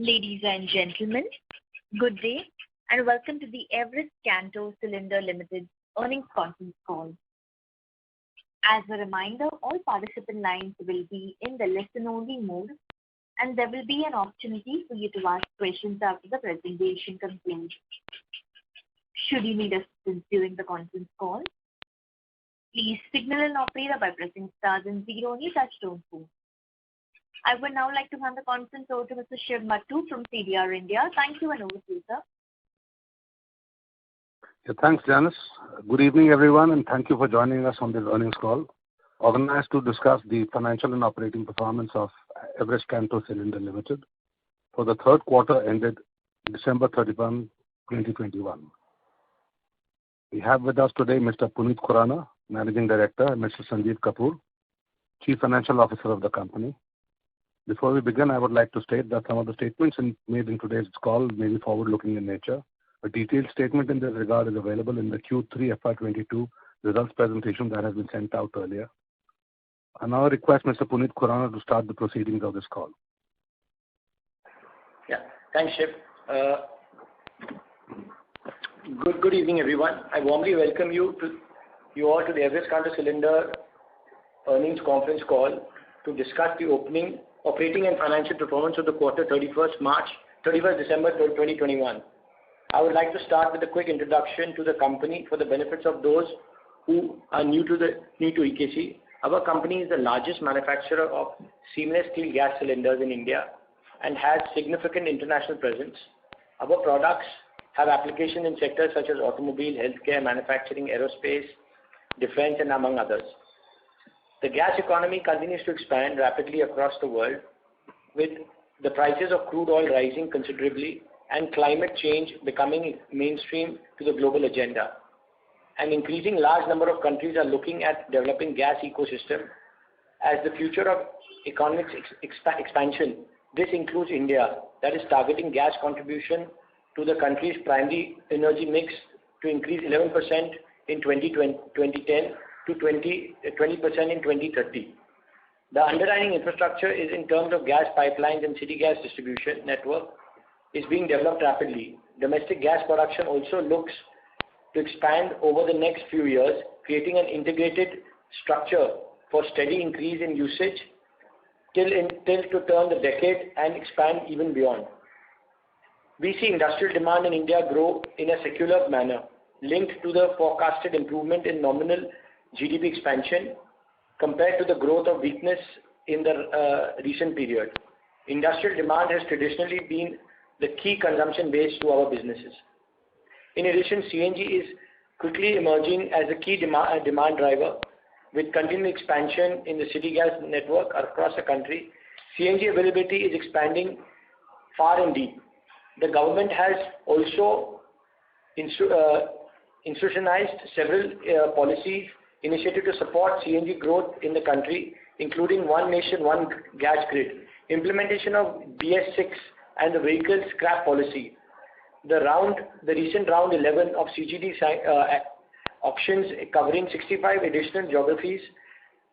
Ladies and gentlemen, good day and welcome to the Everest Kanto Cylinder Limited earnings conference call. As a reminder, all participant lines will be in the listen-only mode and there will be an opportunity for you to ask questions after the presentation concludes. Should you need assistance during the conference call, please signal an operator by pressing star and 0 on your touchtone phone. I would now like to hand the conference over to Mr. Shiv Mattu from CDR India. Thank you and over to you, sir. Yeah, thanks, Janice. Good evening, everyone, and thank you for joining us on this earnings call, organized to discuss the financial and operating performance of Everest Kanto Cylinder Limited for the third quarter ended December 31, 2021. We have with us today Mr. Puneet Khurana, Managing Director, and Mr. Sanjeev Kapoor, Chief Financial Officer of the company. Before we begin, I would like to state that some of the statements made in today's call may be forward-looking in nature. A detailed statement in this regard is available in the Q3 FY22 results presentation that has been sent out earlier. I now request Mr. Puneet Khurana to start the proceedings of this call. Yeah, thanks, Shiv. Good evening, everyone. I warmly welcome you all to the Everest Kanto Cylinder earnings conference call to discuss the operating and financial performance of the quarter 31st December 2021. I would like to start with a quick introduction to the company for the benefits of those who are new to EKC. Our company is the largest manufacturer of seamless steel gas cylinders in India and has significant international presence. Our products have application in sectors such as automobile, healthcare, manufacturing, aerospace, defense, and among others. The gas economy continues to expand rapidly across the world, with the prices of crude oil rising considerably and climate change becoming mainstream to the global agenda. An increasing large number of countries are looking at developing gas ecosystem as the future of economic expansion. This includes India, that is targeting gas contribution to the country's primary energy mix to increase 11% in 2010 to 20% in 2030. The underlying infrastructure is in terms of gas pipelines and city gas distribution network is being developed rapidly. Domestic gas production also looks to expand over the next few years, creating an integrated structure for steady increase in usage till to turn the decade and expand even beyond. We see industrial demand in India grow in a secular manner, linked to the forecasted improvement in nominal GDP expansion compared to the growth of weakness in the recent period. Industrial demand has traditionally been the key consumption base to our businesses. In addition, CNG is quickly emerging as a key demand driver with continued expansion in the city gas network across the country. CNG availability is expanding far and deep. The government has also institutionalized several policies initiative to support CNG growth in the country, including One Nation, One Gas Grid, implementation of BS6 and the vehicle scrap policy. The recent round 11 of CGD auctions covering 65 additional geographies,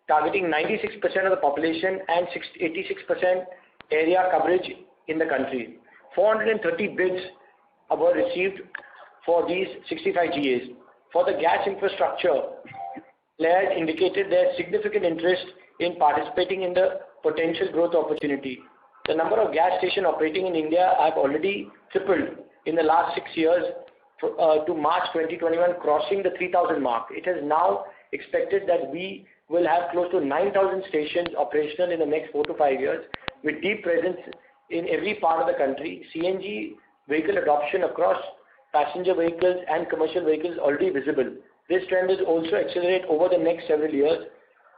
targeting 96% of the population and 86% area coverage in the country. 430 bids were received for these 65 GAs. For the gas infrastructure, players indicated their significant interest in participating in the potential growth opportunity. The number of gas stations operating in India have already tripled in the last 6 years to March 2021, crossing the 3,000 mark. It is now expected that we will have close to 9,000 stations operational in the next 4 to 5 years, with deep presence in every part of the country. CNG vehicle adoption across passenger vehicles and commercial vehicles already visible. This trend will also accelerate over the next several years.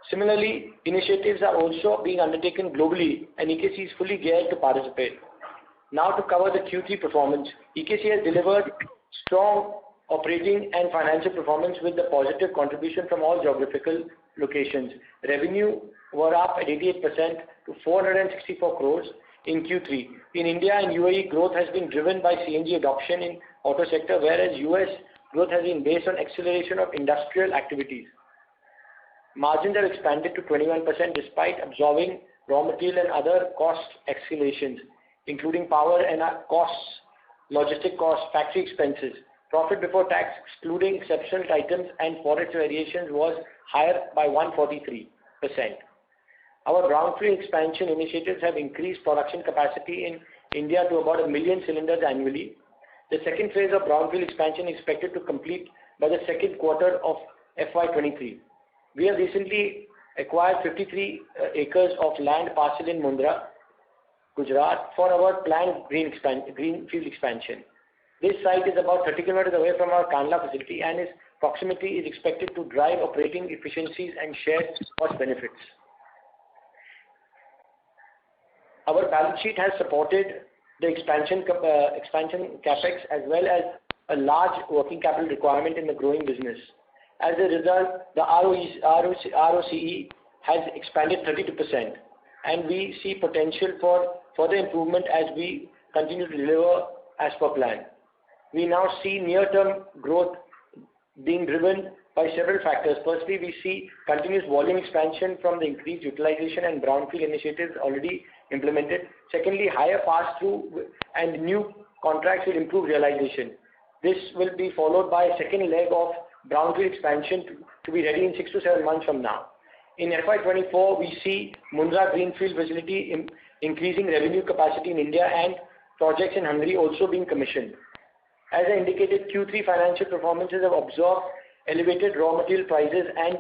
Similarly, initiatives are also being undertaken globally and EKC is fully geared to participate. Now to cover the Q3 performance, EKC has delivered strong operating and financial performance with the positive contribution from all geographical locations. Revenue were up at 88% to 464 crores in Q3. In India and UAE, growth has been driven by CNG adoption in auto sector, whereas US growth has been based on acceleration of industrial activities. Margins are expanded to 21% despite absorbing raw material and other cost escalations. including power and costs, logistic costs, factory expenses. Profit before tax, excluding exceptional items and forex variations, was higher by 143%. Our brownfield expansion initiatives have increased production capacity in India to about 1 million cylinders annually. The second phase of brownfield expansion is expected to complete by the second quarter of FY23. We have recently acquired 53 acres of land parcel in Mundra, Gujarat, for our planned greenfield expansion. This site is about 30 kilometers away from our Kandla facility, and its proximity is expected to drive operating efficiencies and share cost benefits. Our balance sheet has supported the expansion capex as well as a large working capital requirement in the growing business. As a result, the ROCE has expanded 32%, and we see potential for further improvement as we continue to deliver as per plan. We now see near-term growth being driven by several factors. Firstly, we see continuous volume expansion from the increased utilization and brownfield initiatives already implemented. Secondly, higher pass-through and new contracts will improve realization. This will be followed by a second leg of brownfield expansion to be ready in 6 to 7 months from now. In FY24, we see Mundra greenfield facility increasing revenue capacity in India and projects in Hungary also being commissioned. As I indicated, Q3 financial performances have absorbed elevated raw material prices and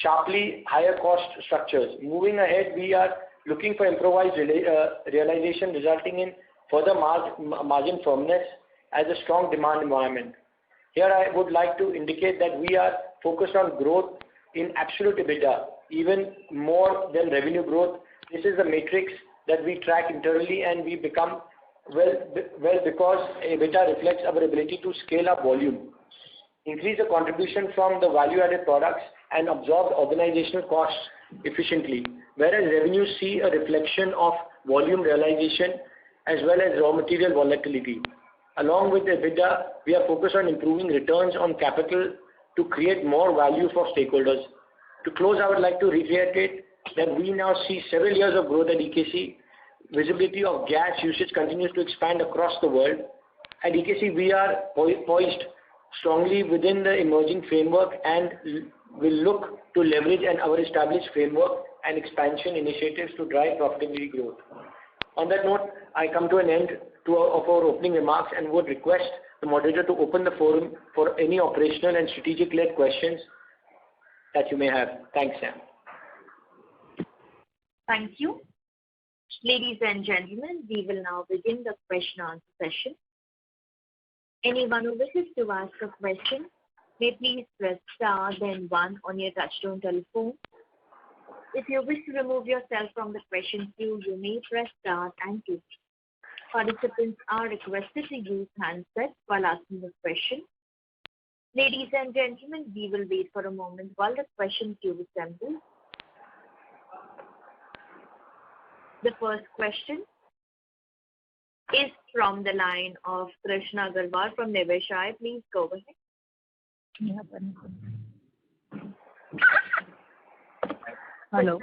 sharply higher cost structures. Moving ahead, we are looking for improvised realization resulting in further margin firmness as a strong demand environment. Here I would like to indicate that we are focused on growth in absolute EBITDA, even more than revenue growth. This is a matrix that we track internally, and we become well because EBITDA reflects our ability to scale up volume, increase the contribution from the value-added products, and absorb organizational costs efficiently, whereas revenues see a reflection of volume realization as well as raw material volatility. Along with the EBITDA, we are focused on improving returns on capital to create more value for stakeholders. To close, I would like to reiterate that we now see several years of growth at EKC. Visibility of gas usage continues to expand across the world. At EKC, we are poised strongly within the emerging framework and will look to leverage our established framework and expansion initiatives to drive profitability growth. On that note, I come to an end of our opening remarks and would request the moderator to open the forum for any operational and strategic-led questions that you may have. Thanks, Sam. Thank you. Ladies and gentlemen, we will now begin the question-answer session. Anyone who wishes to ask a question may please press star then 1 on your touchtone telephone. If you wish to remove yourself from the question queue, you may press star and 2. Participants are requested to use handsets while asking the question. Ladies and gentlemen, we will wait for a moment while the question queue assembles. The first question is from the line of Krishna Agarwal from Niveshaay. Please go ahead. Hello.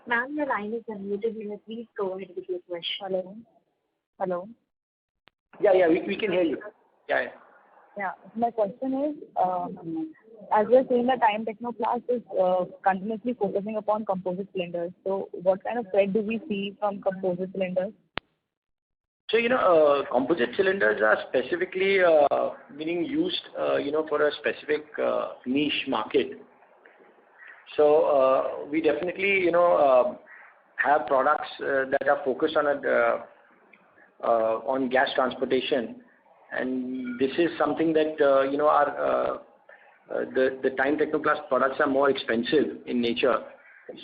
Ma'am, your line is unmuted. Please go ahead with your question. Hello. Yeah, we can hear you. Yeah. My question is, as we are seeing that Time Technoplast is continuously focusing upon composite cylinders. So what kind of threat do we see from composite cylinders? So, composite cylinders are specifically being used, for a specific niche market. So, we definitely, have products that are focused on gas transportation. And this is something that, the Time Technoplast products are more expensive in nature.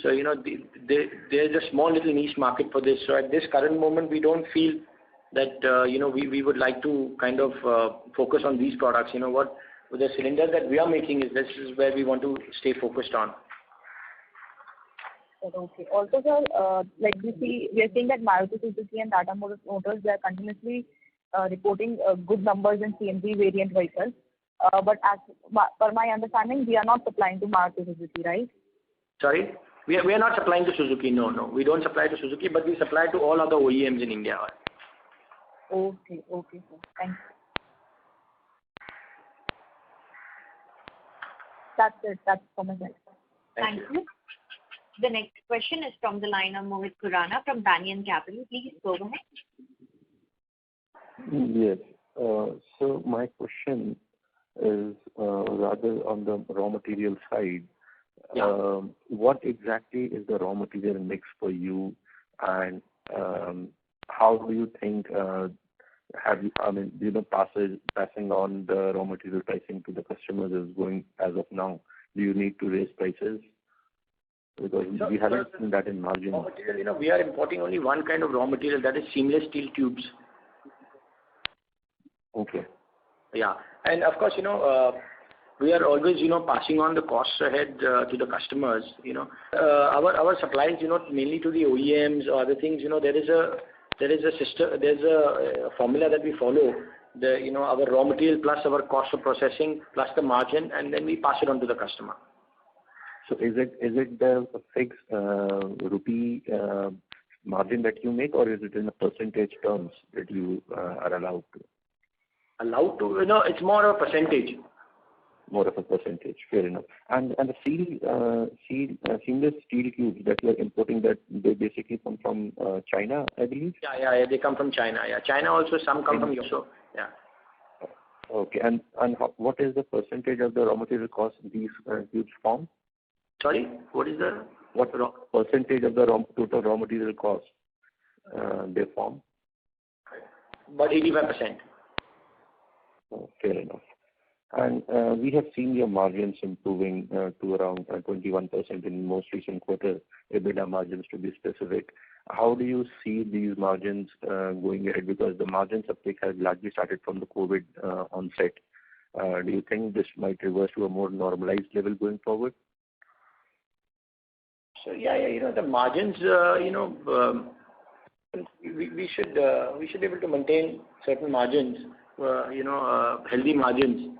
So, there's a small little niche market for this. So at this current moment, we don't feel that, we would like to kind of focus on these products. With the cylinders that we are making, this is where we want to stay focused on. Okay. Also, sir, we are seeing that Maruti Suzuki and Tata Motors, they are continuously reporting good numbers in CNG variant vehicles. But as per my understanding, we are not supplying to Maruti Suzuki, right? Sorry? We are not supplying to Suzuki. No. We don't supply to Suzuki, but we supply to all other OEMs in India. Okay, sir. Thank you. That's it. That's from my side. Thank you. The next question is from the line of Mohit Khurana from Banyan Capital. Please go ahead. Yes. So my question is rather on the raw material side. Yeah. What exactly is the raw material mix for you, and how do you think passing on the raw material pricing to the customers is going as of now? Do you need to raise prices? Because we haven't seen that in margin. Raw material, we are importing only one kind of raw material, that is seamless steel tubes. Okay. Yeah. And of course, we are always, passing on the costs ahead to the customers. Our supplies, mainly to the OEMs or other things, there is a formula that we follow. Our raw material plus our cost of processing plus the margin, and then we pass it on to the customer. So is it the fixed rupee margin that you make, or is it in a percentage terms that you are allowed to? Allowed to? It's more of a percentage. More of a percentage, fair enough. And the seamless steel tubes that you are importing, that they basically come from China, I believe? Yeah, they come from China. Yeah, China also, some come from Europe. Yeah. Okay, and what is the percentage of the raw material cost these tubes form? Sorry, what is the? What percentage of the total raw material cost they form? About 85%. Oh, fair enough. And we have seen your margins improving to around 21% in most recent quarter, EBITDA margins to be specific. How do you see these margins going ahead? Because the margins uptake has largely started from the COVID onset. Do you think this might reverse to a more normalized level going forward? So the margins, we should be able to maintain certain margins, healthy margins.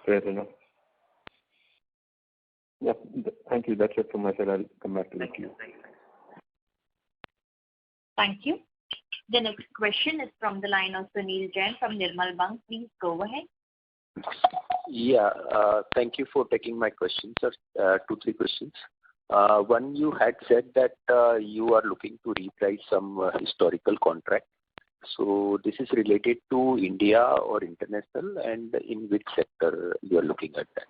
Fair enough. Yeah, thank you. That's it from my side. I'll come back to you. Thank you. The next question is from the line of Sunil Jain from Nirmal Bang. Please go ahead. Yeah, thank you for taking my questions, sir. 2-3 questions. One, you had said that you are looking to reprice some historical contract. So this is related to India or international, and in which sector you are looking at that?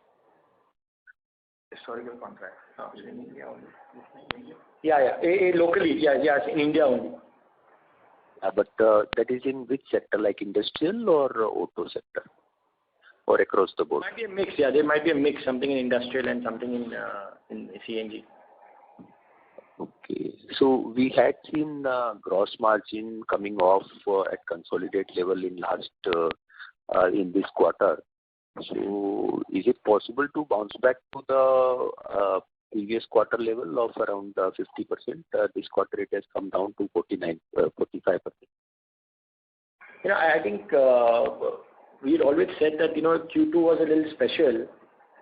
Historical contract. In India only. Yeah. Locally, yes, in India only. But that is in which sector, like industrial or auto sector, or across the board? Might be a mix. Yeah, there might be a mix, something in industrial and something in CNG. Okay. So we had seen gross margin coming off at consolidated level in this quarter. So is it possible to bounce back to the previous quarter level of around 50%? This quarter it has come down to 45%. I think we had always said that Q2 was a little special,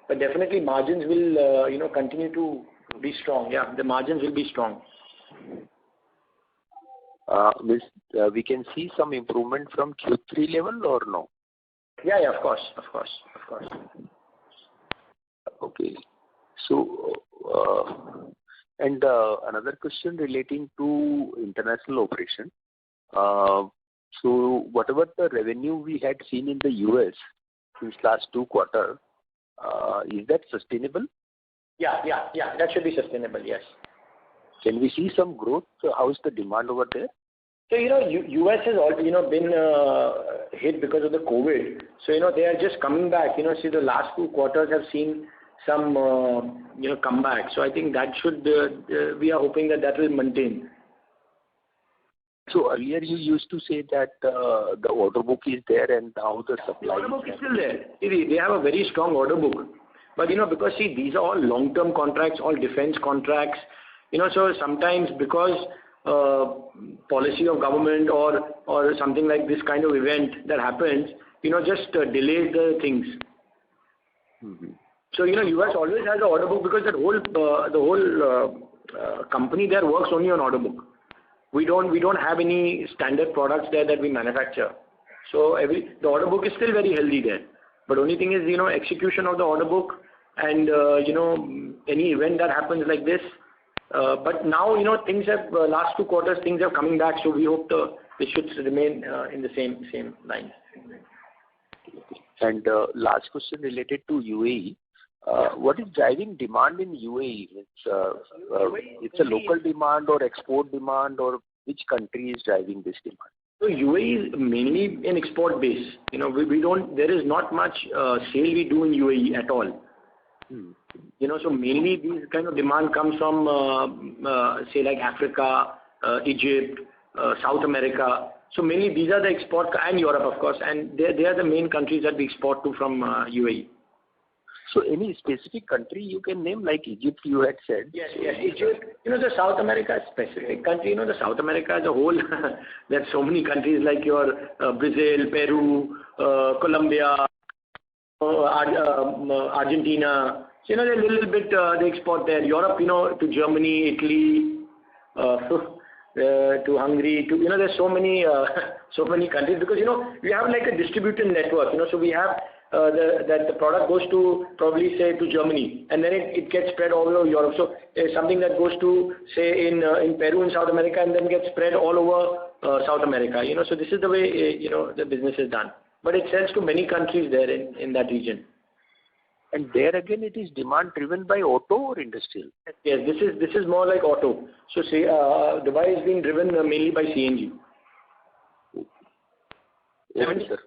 but definitely margins will continue to be strong. Yeah, the margins will be strong. We can see some improvement from Q3 level or no? Yeah, of course. Okay. So, and another question relating to international operation. So, whatever the revenue we had seen in the US since last 2 quarters, is that sustainable? Yeah, that should be sustainable, yes. Can we see some growth? How is the demand over there? So, US has already, been hit because of the COVID. So, they are just coming back. See, the last 2 quarters have seen some, comeback. So, I think that should, we are hoping that will maintain. So, earlier you used to say that the order book is there and now the supply. The order book is still there. They have a very strong order book. But, because, these are all long-term contracts, all defense contracts. So sometimes because policy of government or something like this kind of event that happens, just delays the things. Mm-hmm. So, US always has an order book because the whole company there works only on order book. We don't have any standard products there that we manufacture. So the order book is still very healthy there. But only thing is, execution of the order book and, any event that happens like this. But now, things have, last 2 quarters, things are coming back. So we hope this should remain in the same line. And last question related to UAE. What is driving demand in UAE? It's a local demand or export demand, or which country is driving this demand? So UAE is mainly an export base. There is not much sale we do in UAE at all. So mainly these kind of demand comes from, say like Africa, Egypt, South America. So mainly these are the export, and Europe of course, and they are the main countries that we export to from UAE. So any specific country you can name, like Egypt you had said? Yes, Egypt. The South America is specific country. The South America as a whole, there's so many countries like your Brazil, Peru, Colombia, Argentina. So, they're a little bit, they export there. Europe, to Germany, Italy, to Hungary, there's so many countries because, we have like a distributed network, so we have that the product goes to probably say to Germany, and then it gets spread all over Europe. So something that goes to say in Peru in South America and then gets spread all over South America. So this is the way the business is done. But it sells to many countries there in that region. And there again, it is demand driven by auto or industrial? Yes, this is more like auto. So say Dubai is being driven mainly by CNG. Okay, sir.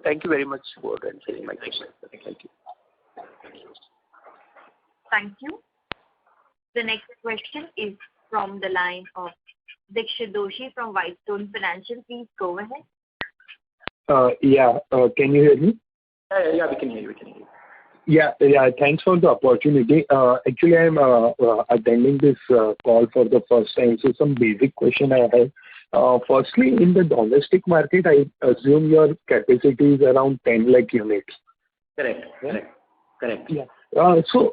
Thank you very much for answering my question. Thank you. Thank you. The next question is from the line of Dikshit Doshi from Whitestone Financial. Please go ahead. Can you hear me? Yeah, we can hear you. Yeah. Thanks for the opportunity. Actually, I'm attending this call for the first time. So some basic question I have. Firstly, in the domestic market, I assume your capacity is around 10 lakh units. Correct. Yeah. So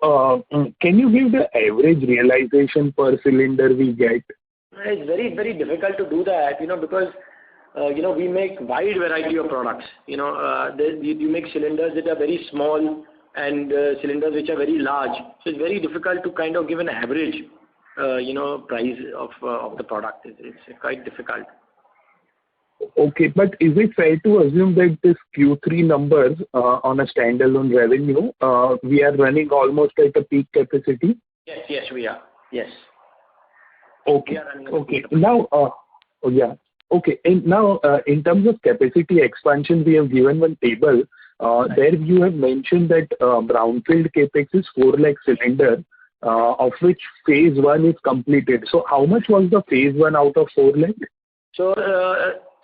can you give the average realization per cylinder we get? It's very, very difficult to do that, because we make wide variety of products. You make cylinders that are very small and cylinders which are very large. So it's very difficult to kind of give an average, price of the product. It's quite difficult. Okay, but is it fair to assume that this Q3 numbers on a standalone revenue, we are running almost at a peak capacity? Yes, we are. Yes. Okay. Now, Okay. And now, in terms of capacity expansion, we have given one table. There you have mentioned that brownfield capex is 4 lakh cylinder, of which phase 1 is completed. So how much was the phase 1 out of 4 lakh? So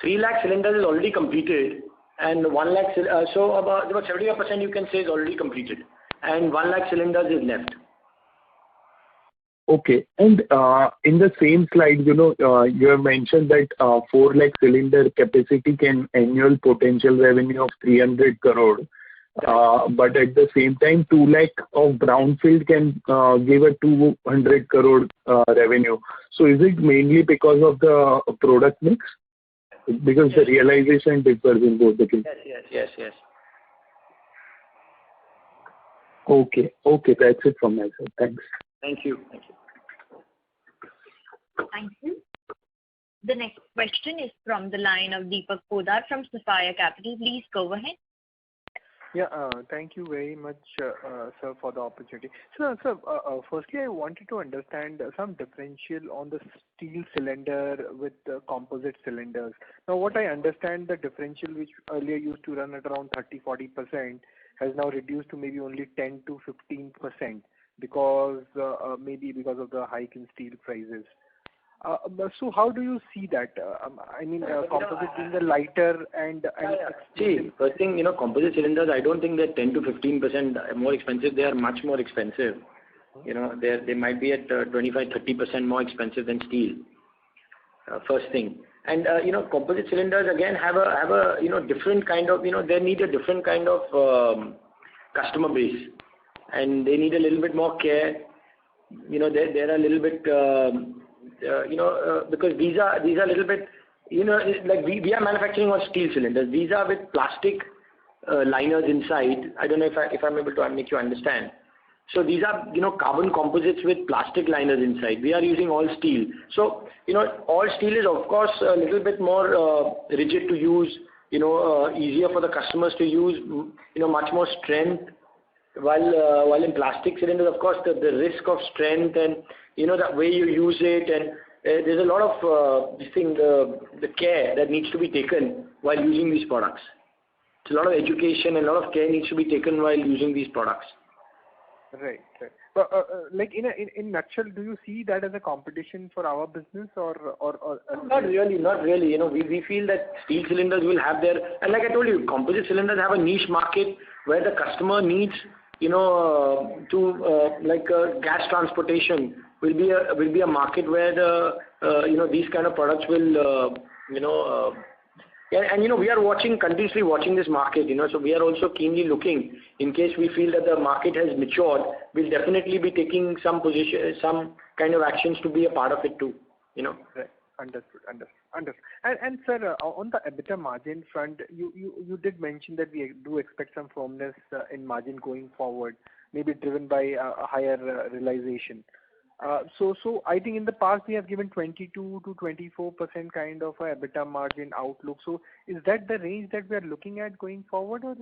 3 lakh cylinders is already completed, and 1 lakh, so about 75% you can say is already completed, and 1 lakh cylinders is left. Okay. And in the same slide, you have mentioned that 4 lakh cylinder capacity can annual potential revenue of 300 crore. But at the same time, 2 lakh of brownfield can give a 200 crore revenue. So is it mainly because of the product mix? Because the realization differs in both the cases. Yes. Okay. That's it from my side. Thanks. Thank you. Thank you. The next question is from the line of Deepak Podar from Sapphire Capital. Please go ahead. Yeah, thank you very much, sir, for the opportunity. So, sir, firstly, I wanted to understand some differential on the steel cylinder with the composite cylinders. Now, what I understand, the differential which earlier used to run at around 30-40% has now reduced to maybe only 10 to 15% because maybe because of the hike in steel prices. So how do you see that? Composite being the lighter and See, first thing, composite cylinders, I don't think they're 10 to 15% more expensive. They are much more expensive. They might be at 25-30% more expensive than steel. First thing. And composite cylinders again have a different kind of they need a different kind of customer base, and they need a little bit more care. They're a little bit, because these are a little bit, like we are manufacturing on steel cylinders. These are with plastic liners inside. I don't know if I'm able to make you understand. So these are, carbon composites with plastic liners inside. We are using all steel. So, all steel is of course a little bit more rigid to use, easier for the customers to use, much more strength. While in plastic cylinders, of course, the risk of strength and, the way you use it, and there's a lot of the care that needs to be taken while using these products. It's a lot of education and a lot of care needs to be taken while using these products. Right. But like in nutshell, do you see that as a competition for our business or? Not really. We feel that steel cylinders will have their, and like I told you, composite cylinders have a niche market where the customer needs, gas transportation will be a market where these kind of products will, and we are continuously watching this market, so we are also keenly looking in case we feel that the market has matured. We'll definitely be taking some kind of actions to be a part of it too, Right. Understood. And sir, on the EBITDA margin front, you did mention that we do expect some firmness in margin going forward, maybe driven by a higher realization. So I think in the past we have given 22 to 24% kind of a EBITDA margin outlook. So is that the range that we are looking at going forward, or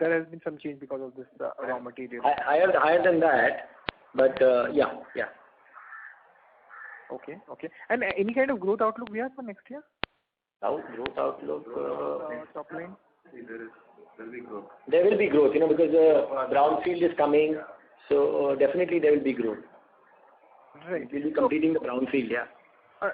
there has been some change because of this raw material? Higher than that, but yeah. Okay. And any kind of growth outlook we have for next year? Growth outlook. Top line. There will be growth, because brownfield is coming, so definitely there will be growth. Right. We'll be completing the brownfield, yeah.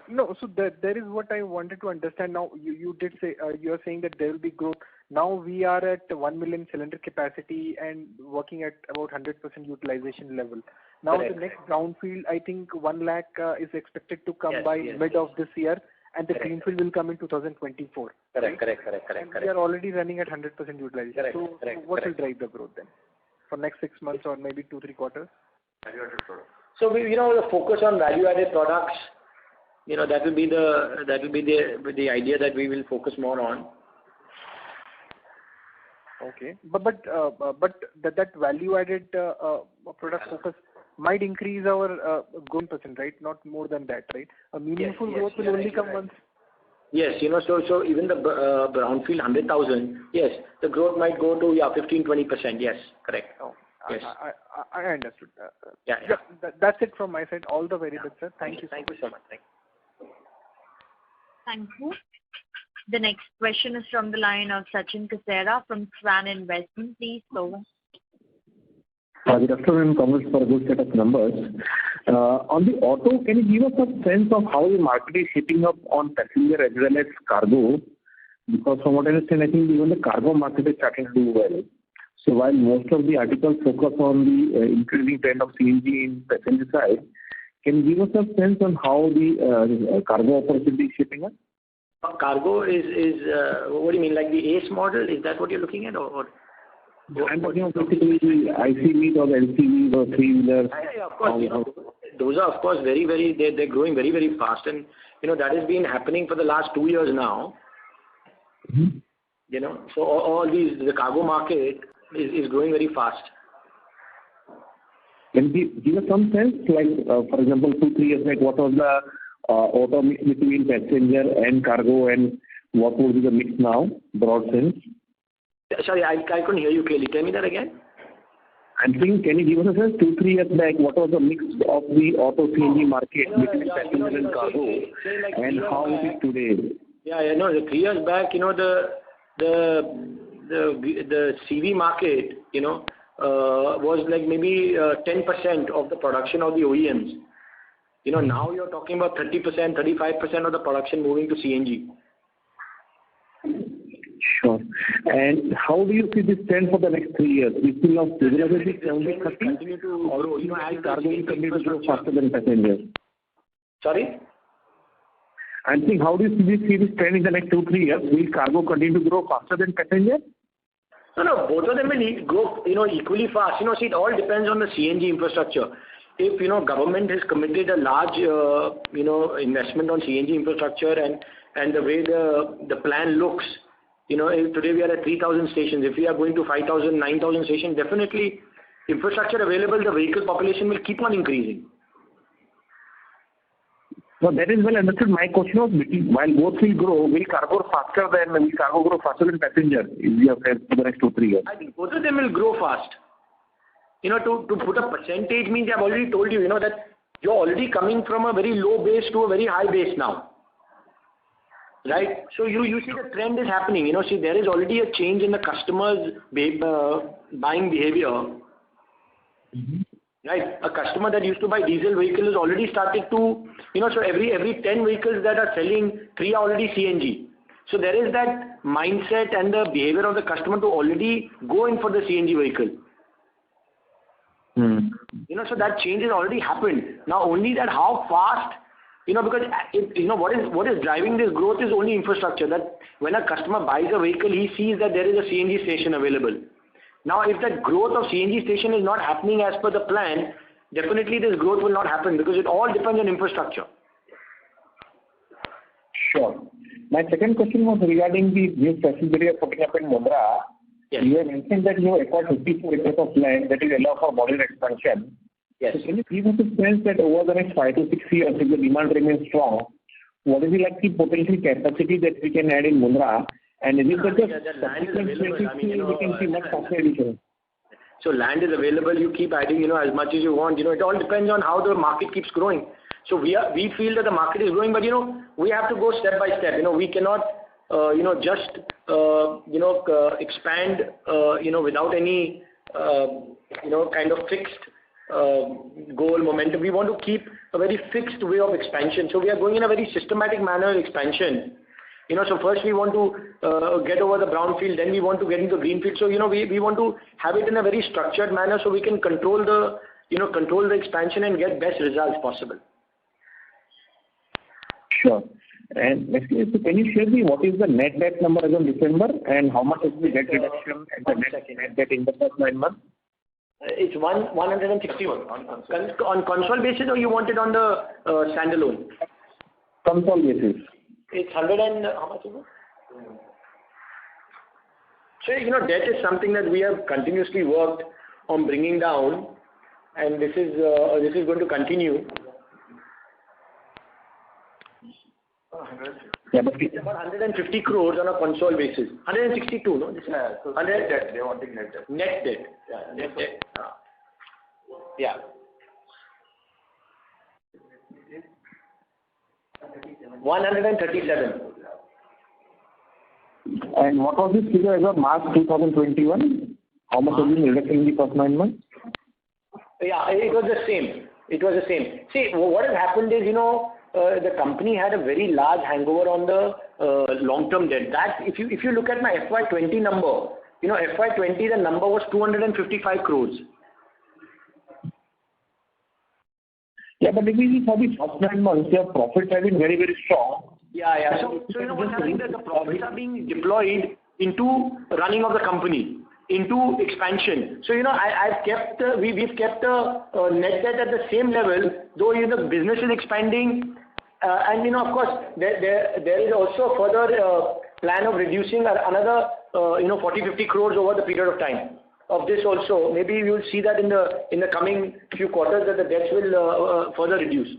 No, so there is what I wanted to understand. Now you did say you are saying that there will be growth. Now we are at 1 million cylinder capacity and working at about 100% utilization level. Now Correct. The next brownfield, I think 1 lakh is expected to come by Yes. mid of this year, and the Correct. greenfield will come in 2024. Correct. And we are already running at 100% utilization. Correct. What will drive the growth then for next 6 months or maybe 2-3 quarters? So we, the focus on value-added products, that will be the idea that we will focus more on. Okay, but that value-added product focus might increase our growth percent, right? Not more than that, right? A meaningful growth will only come once. Yes, so even the brownfield 100,000, yes, the growth might go to 15-20%. Yes, correct. Oh, yes. I understood. Yeah. That's it from my side. All the very best, sir. Thank you. Thank you so much. Thank you. The next question is from the line of Sachin Kasera from Swan Investment. Please go on. Good afternoon, congrats for a good set of numbers. On the auto, can you give us a sense of how the market is shaping up on passenger as well as cargo? Because from what I understand, I think even the cargo market is starting to do well. So while most of the articles focus on the increasing trend of CNG in passenger side, can you give us a sense on how the cargo opportunity is shaping up? Cargo is what do you mean, like the ACE model? Is that what you're looking at, or? I'm talking about basically the ICVs or LCVs or three-wheelers. Yeah, of course. Those are, of course, they're growing very, very fast, and that has been happening for the last 2 years now. Mm-hmm. So all the cargo market is growing very fast. Can you give us some sense, like for example, 2-3 years back, what was the auto mix between passenger and cargo, and what would be the mix now, broad sense? Sorry, I couldn't hear you clearly. Tell me that again. I'm saying, can you give us a sense, 2-3 years back, what was the mix of the auto CNG market between passenger and cargo, and how it is today? Yeah, no, 3 years back, the CV market, was like maybe 10% of the production of the OEMs. Now you're talking about 30%, 35% of the production moving to CNG. Sure. And how do you see this trend for the next 3 years? We still have stability 70-30, continue to grow. As cargo will continue to grow faster than passenger? Sorry? I'm saying, how do you see this trend in the next 2-3 years? Will cargo continue to grow faster than passenger? No, both of them will grow, equally fast. See, it all depends on the CNG infrastructure. If, government has committed a large, investment on CNG infrastructure and the way the plan looks, if today we are at 3,000 stations. If we are going to 5,000, 9,000 stations, definitely infrastructure available, the vehicle population will keep on increasing. So that is well understood. My question was, while both will grow, will cargo grow faster than passenger if we have for the next 2-3 years? I think both of them will grow fast. To put a percentage means I've already told you, that you're already coming from a very low base to a very high base now. Right? So you see the trend is happening. See, there is already a change in the customers' buying behavior. Mm-hmm. Right? A customer that used to buy diesel vehicle has already started to, so every 10 vehicles that are selling, 3 are already CNG. So there is that mindset and the behavior of the customer to already go in for the CNG vehicle. Mm. So that change has already happened. Now only that how fast, because what is driving this growth is only infrastructure. That when a customer buys a vehicle, he sees that there is a CNG station available. Now, if that growth of CNG station is not happening as per the plan, definitely this growth will not happen because it all depends on infrastructure. Sure. My second question was regarding the new facility you are putting up in Mundra. Yes. You have mentioned that you have acquired 54 acres of land that will allow for modular expansion. Yes. So can you give us a sense that over the next 5 to 6 years, if the demand remains strong, what is the potential capacity that we can add in Mundra? And is it the land is available. We can see much faster addition. So land is available. You keep adding, as much as you want. It all depends on how the market keeps growing. So we feel that the market is growing, but we have to go step by step. We cannot, just expand, without any, kind of fixed goal momentum. We want to keep a very fixed way of expansion. So we are going in a very systematic manner of expansion. So first we want to get over the brownfield, then we want to get into greenfield. So, we want to have it in a very structured manner so we can control the expansion and get best results possible. Sure. And next, can you share me what is the net debt number as of December and how much is the debt reduction and the net debt in the first 9 months? It's 161 on console basis, or you want it on the standalone? Console basis. It's 100 and how much is it? So debt is something that we have continuously worked on bringing down, and this is going to continue. Yeah, but it's about 150 crores on a console basis. 162, no? Yeah, so 100 debt. They wanting net debt. Net debt. Yeah, net debt. Yeah. 137. And what was this figure as of March 2021? How much has been reduction in the first 9 months? Yeah, it was the same. See, what has happened is, the company had a very large hangover on the long-term debt. That if you look at my FY20 number, FY20 the number was 255 crores. Yeah, but if we for the first 9 months, your profits have been very, very strong. Yeah. So what's happening that the profits are being deployed into running of the company, into expansion. So we've kept the net debt at the same level, though the business is expanding, and of course there is also a further plan of reducing another 40-50 crores over the period of time. Of this also, maybe you will see that in the coming few quarters that the debts will further reduce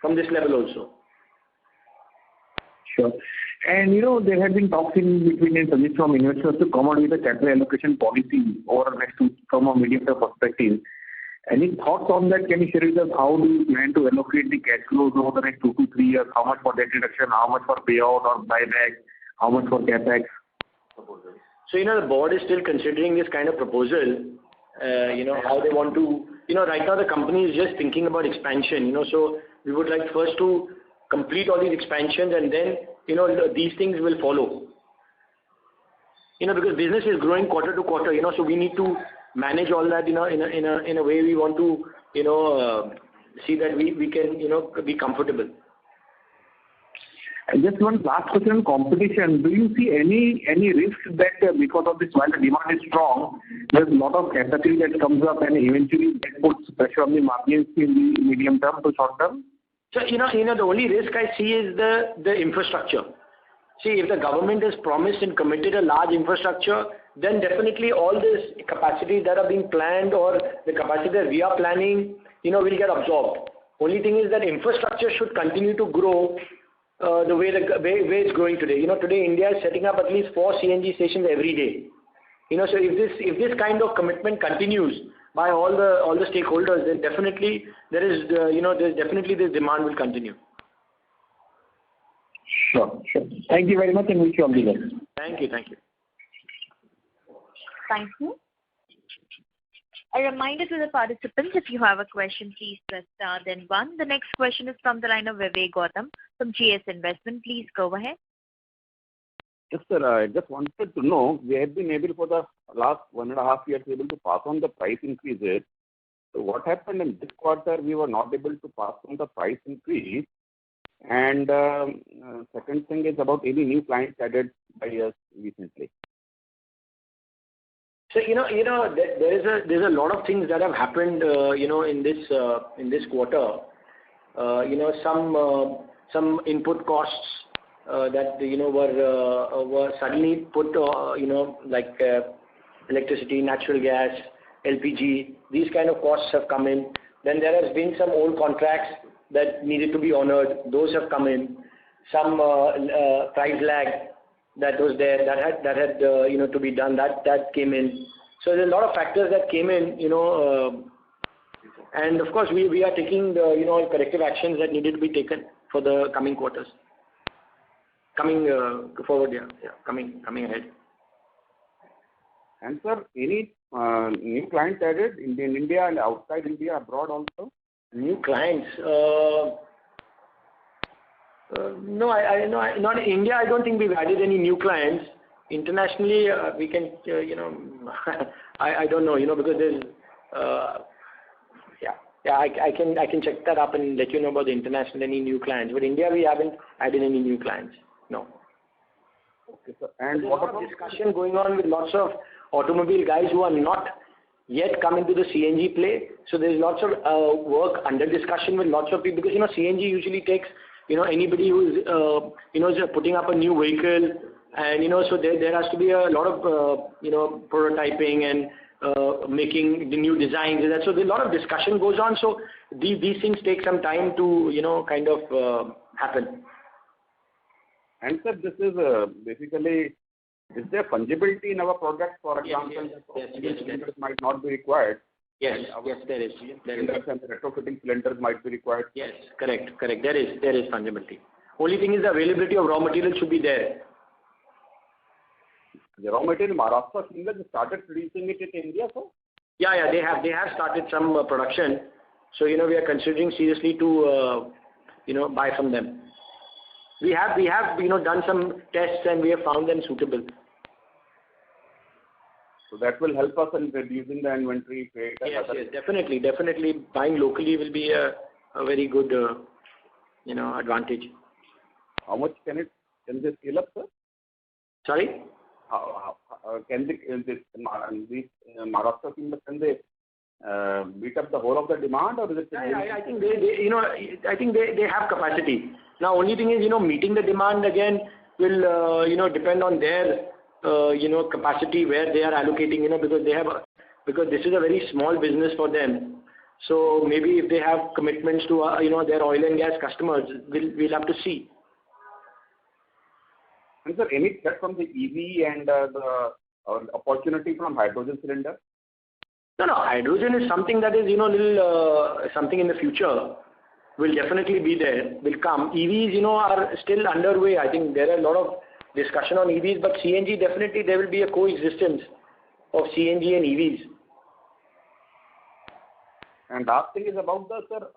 from this level also. Sure. And there have been talks in between and suggestions from investors to come out with a capital allocation policy over next from a medium-term perspective. Any thoughts on that? Can you share with us how do you plan to allocate the cash flows over the next 2 to 3 years? How much for debt reduction? How much for payout or buyback? How much for capex? So the board is still considering this kind of proposal. How they want to. Right now the company is just thinking about expansion. So we would like first to complete all these expansions, and then these things will follow. Because business is growing quarter to quarter. So we need to manage all that. In a way we want to see that we can be comfortable. Just one last question on competition. Do you see any risk that because of this, while the demand is strong, there's a lot of capacity that comes up and eventually that puts pressure on the margins in the medium term to short term? So, the only risk I see is the infrastructure. See, if the government has promised and committed a large infrastructure, then definitely all this capacity that are being planned or the capacity that we are planning, will get absorbed. Only thing is that infrastructure should continue to grow the way it's growing today. Today India is setting up at least 4 CNG stations every day. So if this kind of commitment continues by all the stakeholders, then definitely there's definitely this demand will continue. Sure. Thank you very much and wish you all the best. Thank you. Thank you. A reminder to the participants, if you have a question, please press star then 1. The next question is from the line of Vivek Gautam from GS Investment. Please go ahead. Yes, sir. I just wanted to know, we have been able for the last 1.5 years able to pass on the price increases. So what happened in this quarter, we were not able to pass on the price increase. And second thing is about any new clients added by us recently. So there's a lot of things that have happened in this quarter. Some input costs that were suddenly put like electricity, natural gas, LPG. These kind of costs have come in. Then there has been some old contracts that needed to be honored. Those have come in. Some price lag that was there that had to be done, that came in. So there's a lot of factors that came in, and of course we are taking the corrective actions that needed to be taken for the coming quarters, coming forward, coming ahead. And sir, any new clients added in India and outside India, abroad also? New clients? No, not in India. I don't think we've added any new clients. Internationally, we can, I don't know, because there's, I can check that up and let you know about the international, any new clients. But India, we haven't added any new clients. No. Okay, sir. And what about discussion going on with lots of automobile guys who are not yet come into the CNG play? So there's lots of work under discussion with lots of people, because CNG usually takes anybody who's putting up a new vehicle, and so there has to be a lot of prototyping and making the new designs, and so there's a lot of discussion goes on. So these things take some time to kind of happen. And sir, this is basically, is there fungibility in our product? For example, cylinders might not be required. Yes, there is. Cylinders and retrofitting cylinders might be required. Yes, correct. There is fungibility. Only thing is the availability of raw material should be there. The raw material, Maharashtra Cylinders started producing it in India, sir? Yeah, they have started some production. So we are considering seriously to buy from them. We have done some tests and we have found them suitable. So that will help us in reducing the inventory rate. Yes, definitely. Buying locally will be a very good advantage. How much can they scale up, sir? Sorry? How can these Maharashtra Cylinders, can they beat up the whole of the demand, or is it? I think they have capacity. Now, only thing is, meeting the demand again will, depend on their, capacity where they are allocating, because this is a very small business for them. So maybe if they have commitments to, their oil and gas customers, we'll have to see. And sir, any threat from the EV and the opportunity from hydrogen cylinder? No, hydrogen is something that is, something in the future. Will definitely be there, will come. EVs, are still underway. I think there are a lot of discussion on EVs, but CNG, definitely there will be a coexistence of CNG and EVs. And last thing is about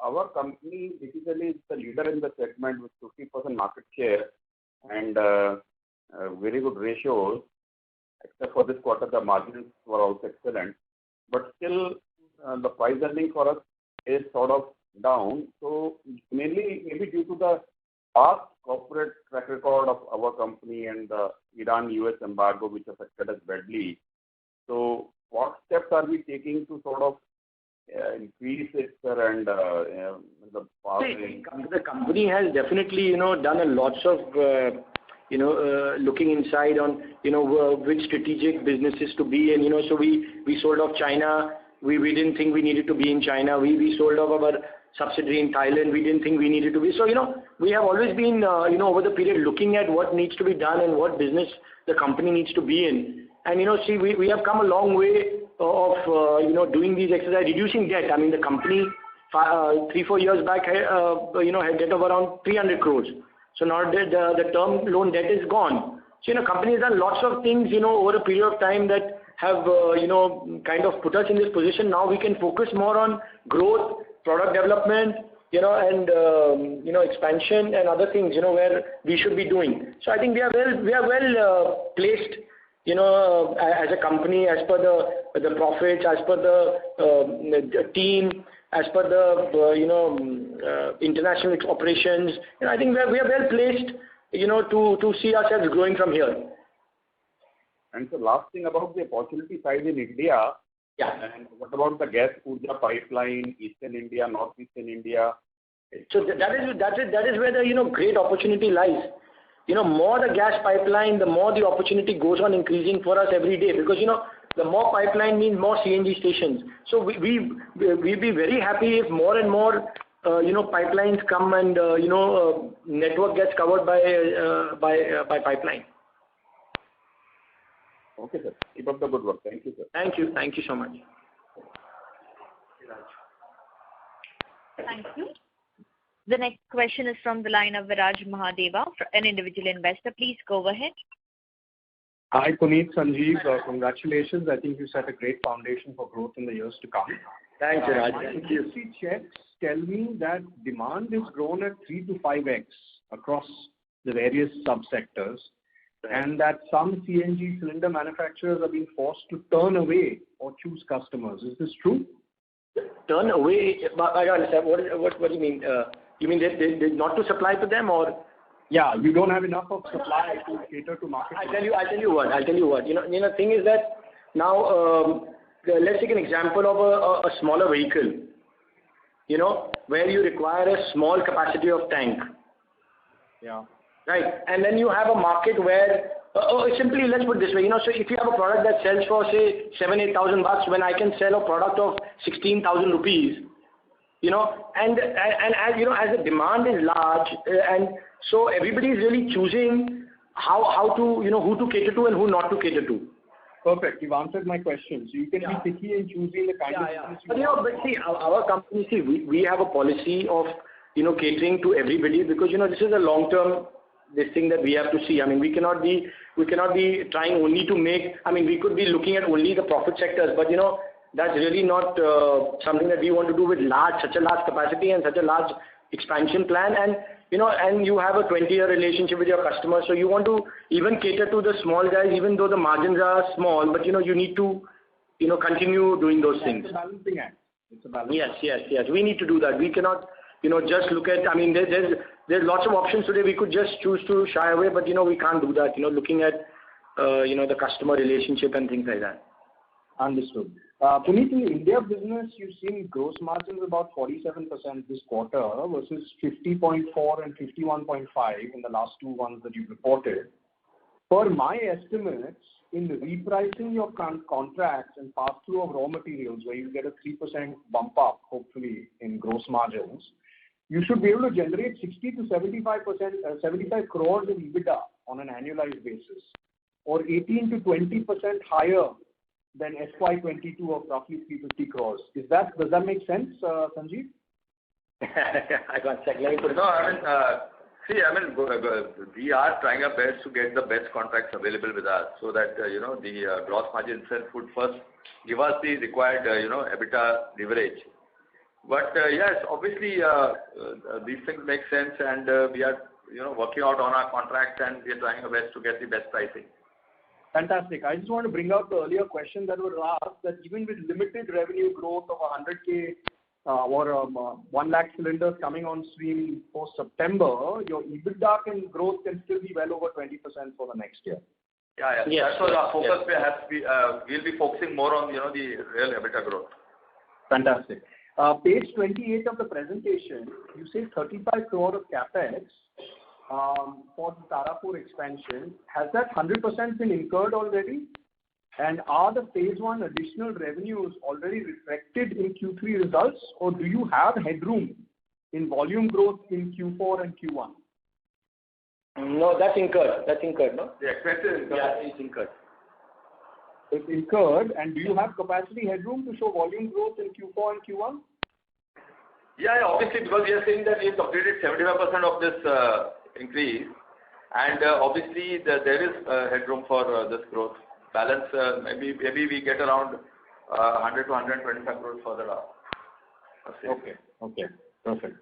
our company basically is the leader in the segment with 50% market share and very good ratios. Except for this quarter, the margins were also excellent. But still, the price earning for us is sort of down. So mainly maybe due to the past corporate track record of our company and the Iran-US embargo, which affected us badly. So what steps are we taking to sort of increase it, sir, and the past? The company has definitely, done a lots of, looking inside on, which strategic businesses to be in. So we sold off China. We didn't think we needed to be in China. We sold off our subsidiary in Thailand. We didn't think we needed to be. So, we have always been, over the period looking at what needs to be done and what business the company needs to be in. And, see, we have come a long way of, doing these exercises, reducing debt. I mean, the company 3-4 years back, had debt of around 300 crores. So now the term loan debt is gone. So, company has done lots of things, over a period of time that have, kind of put us in this position. Now we can focus more on growth, product development, and, expansion and other things, where we should be doing. So I think we are well placed, as a company, as per the profits, as per the team, as per the, international operations. I think we are well placed, to see ourselves growing from here. And the last thing about the opportunity side in India. Yeah. And what about the gas Urja pipeline, Eastern India, Northeastern India? So that is where the great opportunity lies. More the gas pipeline, the more the opportunity goes on increasing for us every day, because the more pipeline means more CNG stations. So we'd be very happy if more and more pipelines come and network gets covered by pipeline. Okay, sir. Keep up the good work. Thank you, sir. Thank you. Thank you so much. Thank you. The next question is from the line of Viraj Mahadeva, an individual investor. Please go ahead. Hi, Puneet, Sanjeev. Congratulations. I think you set a great foundation for growth in the years to come. Thanks, Viraj. My Thank you. industry checks tell me that demand has grown at 3 to 5x across the various subsectors, and that some CNG cylinder manufacturers are being forced to turn away or choose customers. Is this true? Turn away? I don't understand. What do you mean? You mean they not to supply to them, or? Yeah, you don't have enough of supply to cater to market. I'll tell you what. The thing is that now, let's take an example of a smaller vehicle, where you require a small capacity of tank. Yeah. Right. And then you have a market where, simply let's put it this way, so if you have a product that sells for, say, 7,000-8,000 bucks, when I can sell a product of 16,000 rupees, and as the demand is large, and so everybody is really choosing how to, who to cater to and who not to cater to. Perfect. You've answered my question. So you can be picky in choosing the kind of business you want. But see, our company, we have a policy of, catering to everybody, because, this is a long-term, this thing that we have to see. I mean, we cannot be trying only to make, we could be looking at only the profit sectors, but, that's really not something that we want to do with such a large capacity and such a large expansion plan. And, and you have a 20-year relationship with your customers, so you want to even cater to the small guys, even though the margins are small, but, you need to, continue doing those things. It's a balancing act. It's a balancing act. Yes. We need to do that. We cannot, just look at, there's lots of options today. We could just choose to shy away, but, we can't do that, looking at, the customer relationship and things like that. Understood. Puneet, in the India business, you've seen gross margins about 47% this quarter versus 50.4 and 51.5 in the last two ones that you reported. Per my estimates, in repricing your contracts and pass-through of raw materials, where you get a 3% bump up, hopefully, in gross margins, you should be able to generate 60 to 75 crores in EBITDA on an annualized basis, or 18 to 20% higher than FY22 of roughly 350 crores. Does that make sense, Sanjeev? I can't check. Let me put it. We are trying our best to get the best contracts available with us, so that the gross margin itself would first give us the required EBITDA leverage. But yes, obviously these things make sense, and we are working out on our contracts, and we are trying our best to get the best pricing. Fantastic. I just want to bring out the earlier question that was asked, that even with limited revenue growth of 100K or 1 lakh cylinders coming on stream post September, your EBITDA growth can still be well over 20% for the next year. Yeah. Yes. That's what our focus we'll be focusing more on, the real EBITDA growth. Fantastic. Page 28 of the presentation, you say 35 crore of capex for the Tarapur expansion. Has that 100% been incurred already? And are the phase 1 additional revenues already reflected in Q3 results, or do you have headroom in volume growth in Q4 and Q1? No, that's incurred. No? The expense is incurred. Yeah, it's incurred. It's incurred, and do you have capacity headroom to show volume growth in Q4 and Q1? Yeah, obviously, because we are saying that we have completed 75% of this increase, and obviously there is headroom for this growth. Balance, maybe we get around 100 to 125 crores further up. Okay, perfect.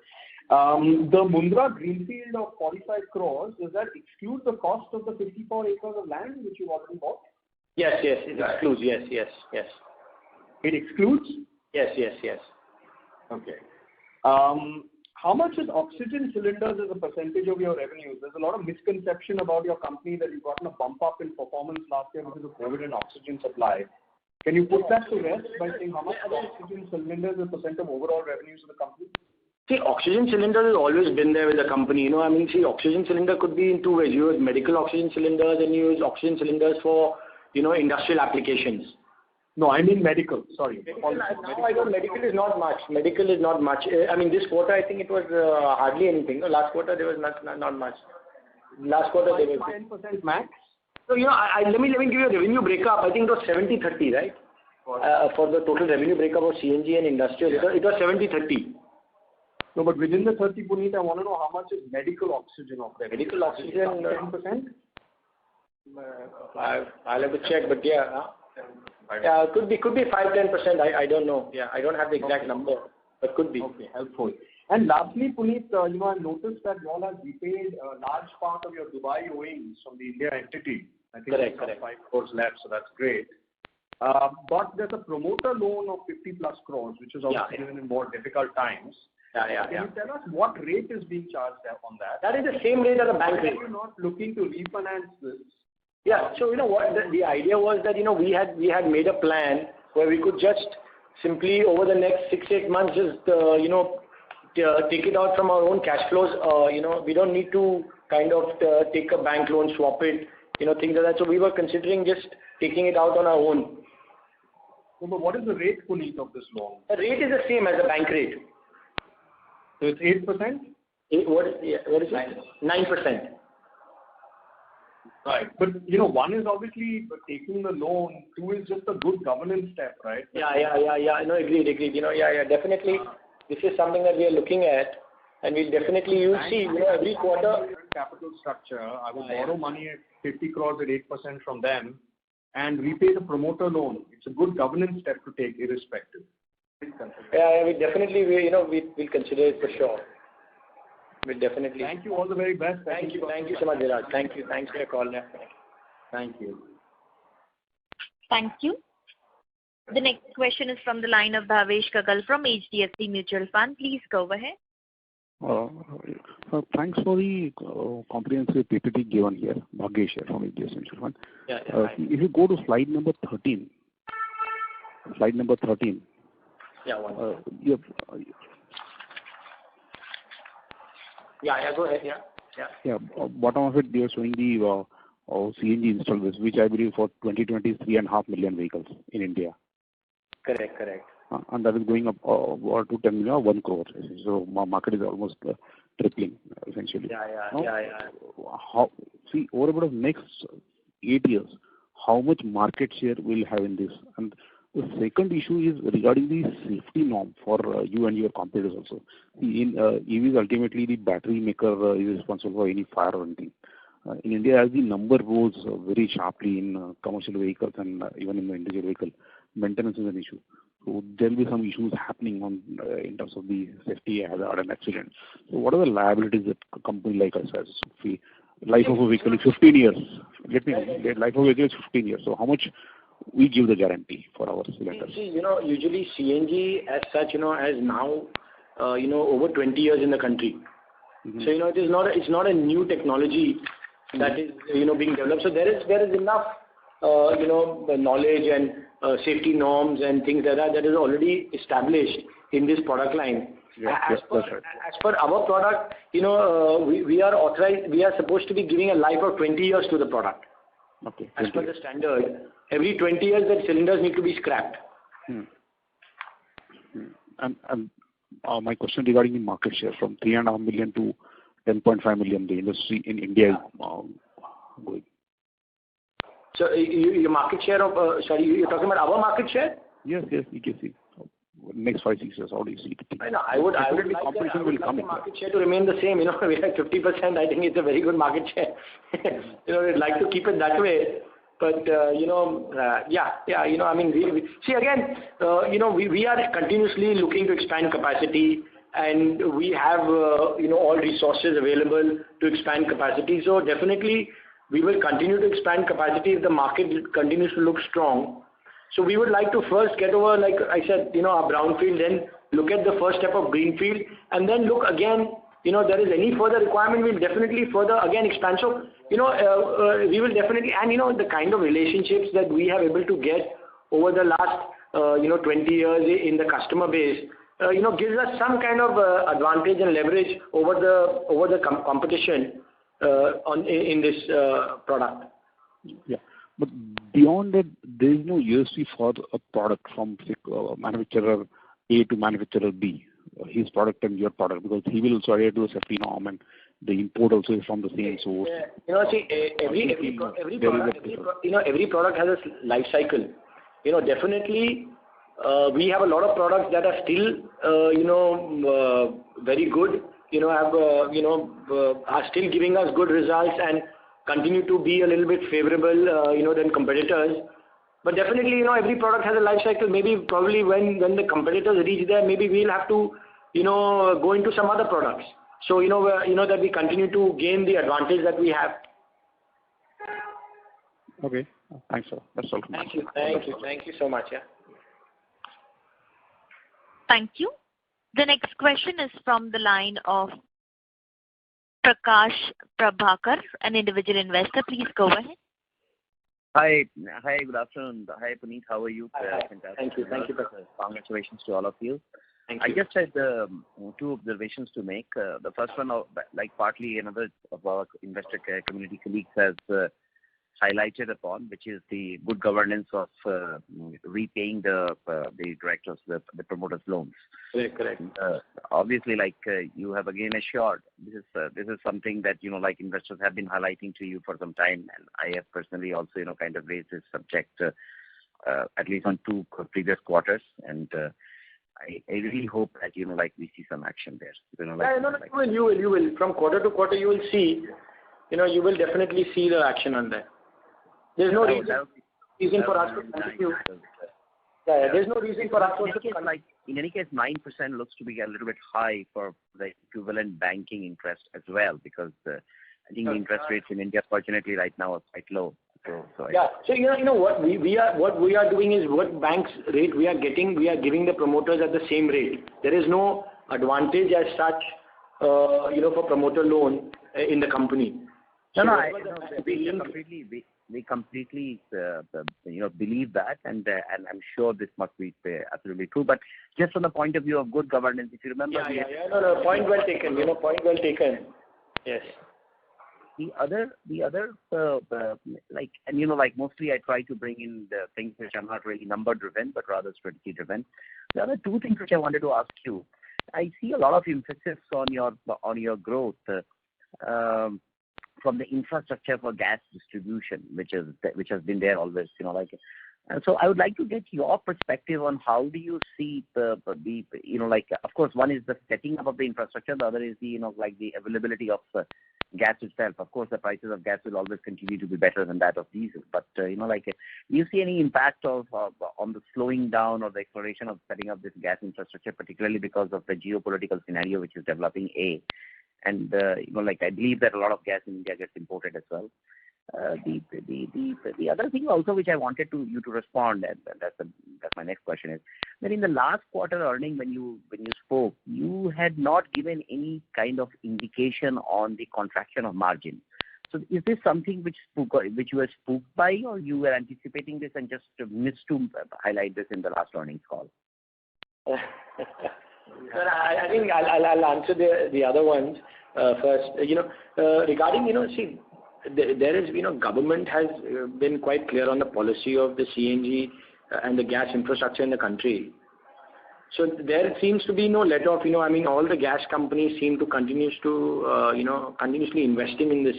The Mundra greenfield of 45 crores, does that exclude the cost of the 54 acres of land which you already bought? Yes, it excludes. Yes. It excludes? Yes. Okay. How much is oxygen cylinders as a percentage of your revenues? There's a lot of misconception about your company that you've gotten a bump up in performance last year because of COVID and oxygen supply. Can you put that to rest by saying how much are oxygen cylinders as a percent of overall revenues of the company? See, oxygen cylinder has always been there with the company. Oxygen cylinder could be in two ways. You use medical oxygen cylinders and you use oxygen cylinders for, industrial applications. No, I mean medical. Sorry. Medical is not much. This quarter I think it was hardly anything. Last quarter there was not much. Last quarter there was 10% max. So let me give you a revenue breakup. I think it was 70-30, right? For the total revenue breakup of CNG and industrial, it was 70-30. No, but within the 30, Puneet, I want to know how much is medical oxygen of that. Medical oxygen 10%. I'll have to check, but yeah. Yeah, could be 5-10%. I don't know. Yeah, I don't have the exact number, but could be. Okay, helpful. And lastly, Puneet, I've noticed that you all have repaid a large part of your Dubai owings from the India entity. I think correct. 5 crores left, so that's great. But there's a promoter loan of 50 plus crores, which is obviously even in more difficult times. Can you tell us what rate is being charged on that? That is the same rate as the bank rate. Why are you not looking to refinance this? Yeah. So what the idea was that we had made a plan where we could just simply over the next 6-8 months just take it out from our own cash flows. We don't need to kind of take a bank loan, swap it, things like that. So we were considering just taking it out on our own. So, but what is the rate, Puneet, of this loan? The rate is the same as the bank rate. So it's 8%? What is it? 9%. Right. But, one is obviously taking the loan, 2 is just a good governance step, right? Yeah. No, agreed. Definitely. This is something that we are looking at, and we'll definitely, see, every quarter. Capital structure, I will borrow money at 50 crores at 8% from them and repay the promoter loan. It's a good governance step to take irrespective. Yeah, we definitely, we'll consider it for sure. We'll definitely. Thank you. All the very best. Thank you so much, Viraj. Thank you. Thanks for your call. Thank you. Thank you. The next question is from the line of Bhavesh Kagal from HDFC Mutual Fund. Please go ahead. Thanks for the comprehensive PPT given here. Bhagesh here from HDFC Mutual Fund. If you go to slide number 13. Yeah, one. Go ahead. Yeah. Bottom of it, you are showing the CNG installed base, which I believe for 2020 is 3.5 million vehicles in India. Correct. And that is going up to 10 million or 1 crore. So market is almost tripling essentially. See, over about the next 8 years, how much market share we'll have in this? And the second issue is regarding the safety norm for you and your competitors also. In EVs, ultimately the battery maker is responsible for any fire or anything. In India, as the number grows very sharply in commercial vehicles and even in the individual vehicle, maintenance is an issue. So there will be some issues happening in terms of the safety hazard and accident. So what are the liabilities that a company like us has? Life of a vehicle is 15 years. Life of a vehicle is 15 years. So how much we give the guarantee for our cylinders? See, usually CNG as such, has now, over 20 years in the country. Mm-hmm. So, it's not a new technology that is, being developed. So there is enough, knowledge and safety norms and things like that is already established in this product line. Yeah, as per our product, we are authorized, we are supposed to be giving a life of 20 years to the product. Okay. As per the standard, every 20 years the cylinders need to be scrapped. And my question regarding the market share from 3.5 million to 10.5 million, the industry in India is going. So your market share of, you're talking about our market share? Yes, we can see. Next 5-6 years, how do you see it? I would like the market share to remain the same. We are 50%. I think it's a very good market share. We'd like to keep it that way. But, see again, we are continuously looking to expand capacity, and we have, all resources available to expand capacity. So definitely we will continue to expand capacity if the market continues to look strong. So we would like to first get over, like I said, our brownfield, then look at the first step of greenfield, and then look again, there is any further requirement, we'll definitely further again expand. So, we will definitely, and the kind of relationships that we have able to get over the last, 20 years in the customer base, gives us some kind of advantage and leverage over the competition in this product. Yeah. But beyond that, there is no USP for a product from manufacturer A to manufacturer B, his product and your product, because he will also adhere to a safety norm, and the import also is from the same source. Every product has a life cycle. Definitely, we have a lot of products that are still, very good. Are still giving us good results and continue to be a little bit favorable, than competitors. But definitely, every product has a life cycle. Probably when the competitors reach there, maybe we'll have to, go into some other products. So, that we continue to gain the advantage that we have. Okay. Thanks, sir. That's all from me. Thank you so much. Yeah. Thank you. The next question is from the line of Prakash Prabhakar, an individual investor. Please go ahead. Hi, good afternoon. Hi, Puneet. How are you? Thank you. Congratulations to all of you. Thank you. I just had two observations to make. The first one, like partly another of our investor community colleagues has highlighted upon, which is the good governance of repaying the directors, the promoters' loans. Correct. Obviously, like you have again assured, this is something that like investors have been highlighting to you for some time, and I have personally also kind of raised this subject at least on 2 previous quarters, and I really hope that we see some action there. You will. From quarter to quarter, you will see. You will definitely see the action on that. There's no reason for us to continue. There's no reason for us to. In any case, 9% looks to be a little bit high for the equivalent banking interest as well, because I think the interest rates in India, fortunately, right now are quite low. So what we are doing is what bank's rate we are getting, we are giving the promoters at the same rate. There is no advantage as such, for promoter loan in the company. We completely believe that, and I'm sure this must be absolutely true. But just from the point of view of good governance, if you remember, No, point well taken. Point well taken. Yes. The other, mostly I try to bring in the things which are not really number driven, but rather strategy driven. The other 2 things which I wanted to ask you, I see a lot of emphasis on your growth from the infrastructure for gas distribution, which has been there always, And so I would like to get your perspective on how do you see of course, one is the setting up of the infrastructure, the other is the availability of gas itself. Of course, the prices of gas will always continue to be better than that of diesel. But, do you see any impact on the slowing down or the exploration of setting up this gas infrastructure, particularly because of the geopolitical scenario which is developing, And, I believe that a lot of gas in India gets imported as well. The other thing also which I wanted you to respond, and that's my next question, is that in the last quarter earning when you spoke, you had not given any kind of indication on the contraction of margin. So is this something which you were spooked by, or you were anticipating this and just missed to highlight this in the last earnings call? Sir, I think I'll answer the other ones first. Regarding, see, there is, government has been quite clear on the policy of the CNG and the gas infrastructure in the country. So there seems to be no let off. All the gas companies seem to continuously investing in this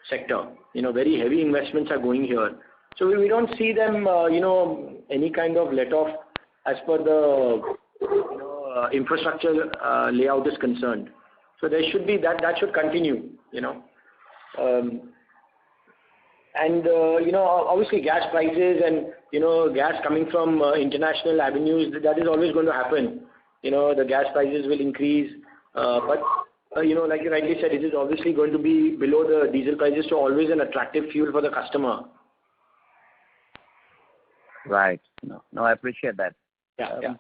sector. Very heavy investments are going here. So we don't see them, any kind of let off as per the infrastructure layout is concerned. So there should be that should continue. Obviously gas prices and gas coming from international avenues, that is always going to happen. The gas prices will increase, but like you rightly said, it is obviously going to be below the diesel prices, so always an attractive fuel for the customer. Right. No, I appreciate that. Yeah.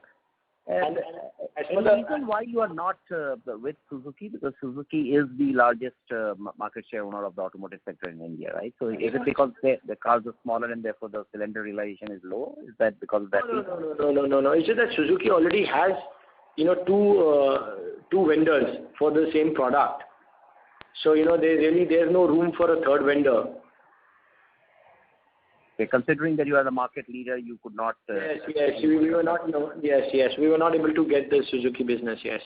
And the reason why you are not with Suzuki, because Suzuki is the largest market share owner of the automotive sector in India, right? So is it because the cars are smaller and therefore the cylinder realization is low? Is that because of that? No. It's just that Suzuki already has, two vendors for the same product. So there's no room for a third vendor. Considering that you are the market leader, you could not. Yes, we were not. Yes, we were not able to get the Suzuki business. Yes.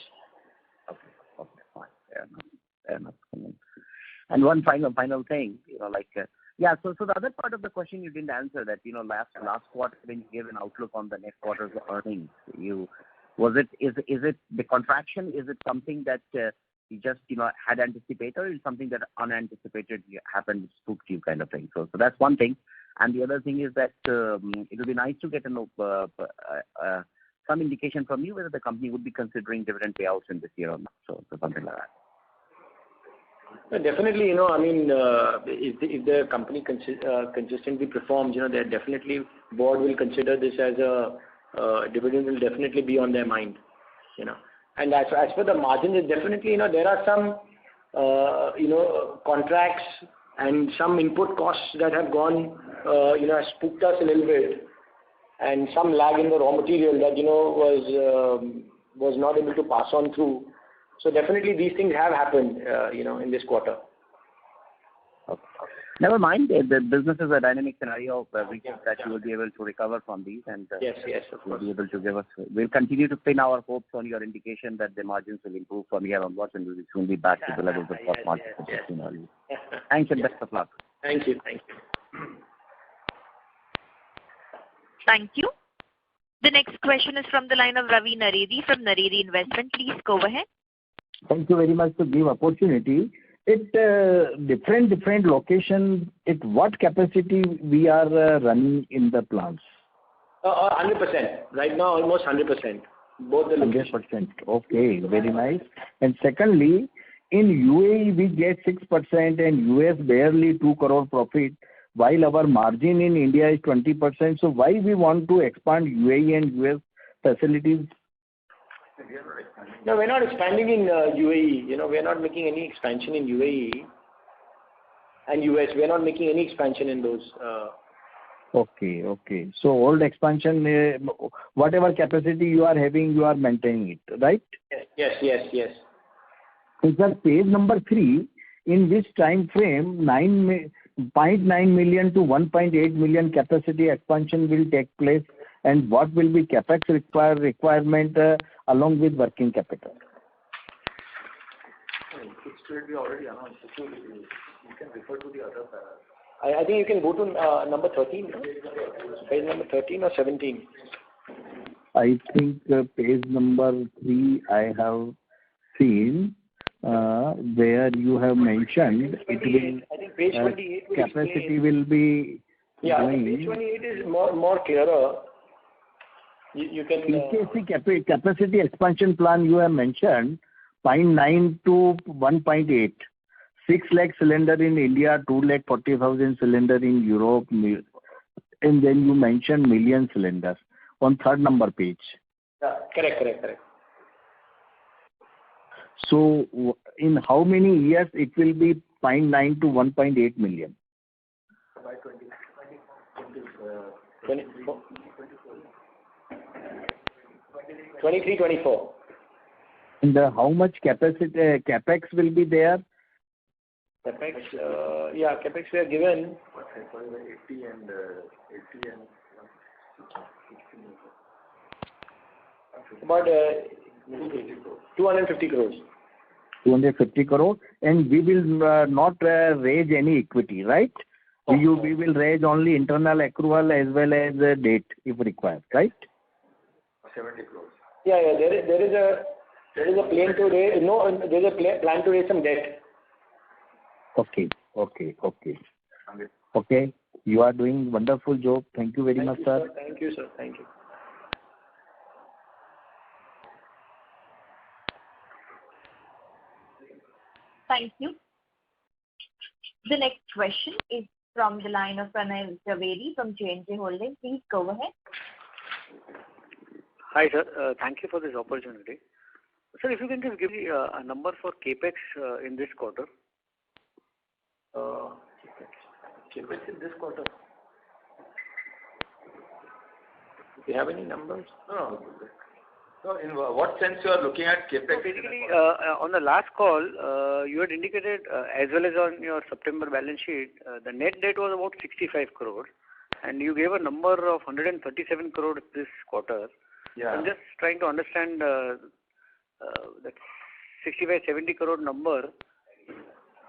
Okay, fine, fair enough. And one final thing, So the other part of the question you didn't answer, that last quarter when you gave an outlook on the next quarter's earnings, is it the contraction? Is it something that you just had anticipated, or is something that unanticipated happened, spooked you, kind of thing? So that's one thing. And the other thing is that it would be nice to get some indication from you whether the company would be considering dividend payouts in this year or not. So something like that. Definitely, if the company consistently performs, there definitely board will consider this as a dividend will definitely be on their mind. And as for the margins, it definitely, there are some contracts and some input costs that have gone, has spooked us a little bit, and some lag in the raw material that, was not able to pass on through. So definitely these things have happened, in this quarter. Okay. Never mind. The business is a dynamic scenario where we think that you will be able to recover from these, and yes, of course. Will be able to give us. We'll continue to pin our hopes on your indication that the margins will improve from here onwards, and we will soon be back to the levels of what margins have seen earlier. Thanks and best of luck. Thank you. Thank you. The next question is from the line of Ravi Naredi from Naredi Investment. Please go ahead. Thank you very much to give opportunity. At different locations, at what capacity we are running in the plants? 100%. Right now, almost 100%. Both the locations. 100%. Okay, very nice. And secondly, in UAE we get 6% and US barely 2 crore profit, while our margin in India is 20%. So why we want to expand UAE and US facilities? No, we're not expanding in UAE. We're not making any expansion in UAE and US. We're not making any expansion in those. Okay. So old expansion, whatever capacity you are having, you are maintaining it, right? Yes. Sir, page number 3, in which time frame 0.9 million to 1.8 million capacity expansion will take place, and what will be capex requirement along with working capital? It should be already announced. You can refer to the other. I think you can go to number 13. Page number 13 or 17. I think page number 3 I have seen where you have mentioned it will. I think page 28 will capacity will be. Yeah, page 28 is more clearer. You can. PKC capacity expansion plan you have mentioned 0.9 to 1.8. 6 lakh cylinder in India, 2,40,000 cylinder in Europe, and then you mentioned million cylinders on third number page. Yeah, correct. So in how many years it will be 0.9 to 1.8 million? By 23-24. And how much capacity capex will be there? Capex, capex we are given. About 250 crores. 250 crore, and we will not raise any equity, right? We will raise only internal accrual as well as debt if required, right? 70 crores. Yeah. There is a plan to raise. No, there is a plan to raise some debt. Okay. You are doing wonderful job. Thank you very much, sir. Thank you, sir. Thank you. Thank you. The next question is from the line of Pranay Javeri from J&J Holdings. Please go ahead. Hi, sir. Thank you for this opportunity. Sir, if you can just give me a number for capex in this quarter. Capex in this quarter. Do you have any numbers? No. So in what sense you are looking at capex? So basically, on the last call, you had indicated, as well as on your September balance sheet, the net debt was about 65 crore, and you gave a number of 137 crore this quarter. Yeah. I'm just trying to understand that 65-70 crore number.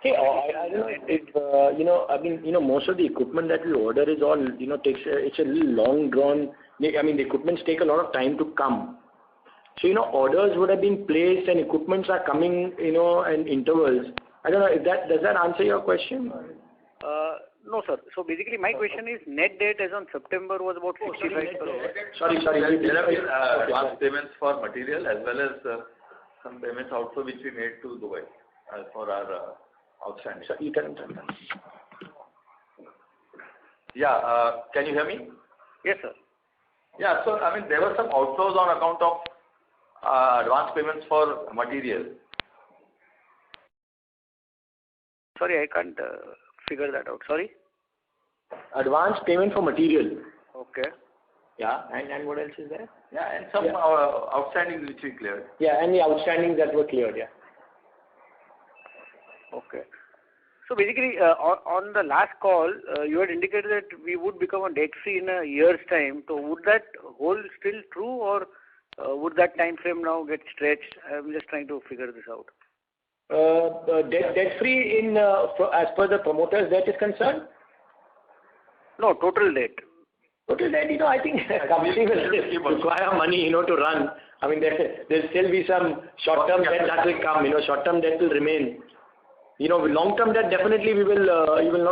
Hey, I don't know. Most of the equipment that we order is all, it's a little long drawn. The equipments take a lot of time to come. So, orders would have been placed and equipments are coming, in intervals. I don't know if does that answer your question? No, sir. So basically, my question is net debt as on September was about 65 crore. Sorry. There have been advance payments for material as well as some payments also which we made to Dubai for our outstanding. So, Yeah. Can you hear me? Yes, sir. Yeah. So there were some outflows on account of advance payments for material. Sorry, I can't figure that out. Sorry. Advance payment for material. Okay. Yeah. And what else is there? Yeah, and some outstandings which we cleared. Yeah, and the outstandings that were cleared. Yeah. Okay. So basically, on the last call, you had indicated that we would become a debt-free in a year's time. So would that hold still true, or would that time frame now get stretched? I'm just trying to figure this out. Debt-free in as per the promoter's debt is concerned? No, total debt. Total debt, I think company will require money, to run. There'll still be some short-term debt that will come. Short-term debt will remain. Long-term debt definitely you will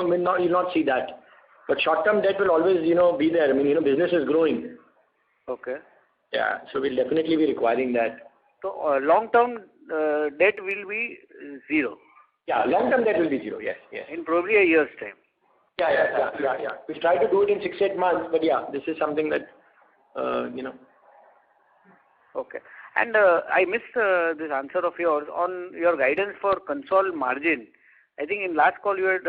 not see that. But short-term debt will always, be there. Business is growing. Okay. Yeah, so we'll definitely be requiring that. So long-term debt will be zero. Yeah, long-term debt will be zero. Yes. In probably a year's time. Yeah. We try to do it in 6-8 months, but yeah, this is something that, Okay. And I missed this answer of yours on your guidance for console margin. I think in last call you had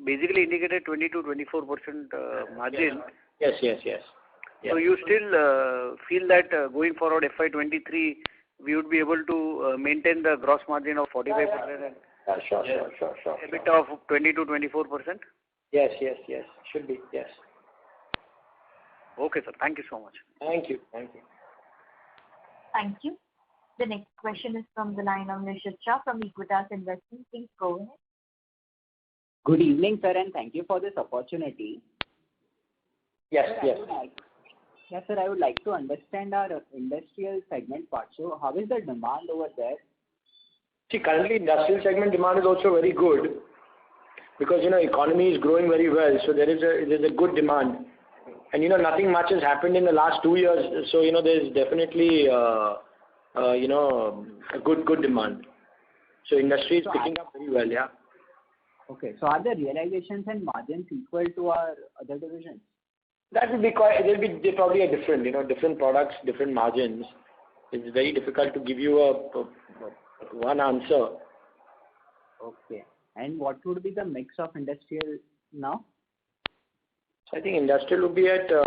basically indicated 20 to 24% margin. Yes. So you still feel that going forward FY23 we would be able to maintain the gross margin of 45% and sure. EBITDA of 20 to 24%? Yes. Should be, yes. Okay, sir. Thank you so much. Thank you. Thank you. The next question is from the line of Nishit Shah from Equitas Investments. Please go ahead. Good evening, sir, and thank you for this opportunity. Yes. Yes, sir, I would like to understand our industrial segment part. So how is the demand over there? See, currently industrial segment demand is also very good because, economy is growing very well. So there's a good demand. And, nothing much has happened in the last 2 years. So, there's definitely, a good demand. So industry is picking up very well, yeah. Okay. So are the realizations and margins equal to our other divisions? That will be they probably are different, different products, different margins. It's very difficult to give you one answer. Okay. And what would be the mix of industrial now? So I think industrial would be at 30%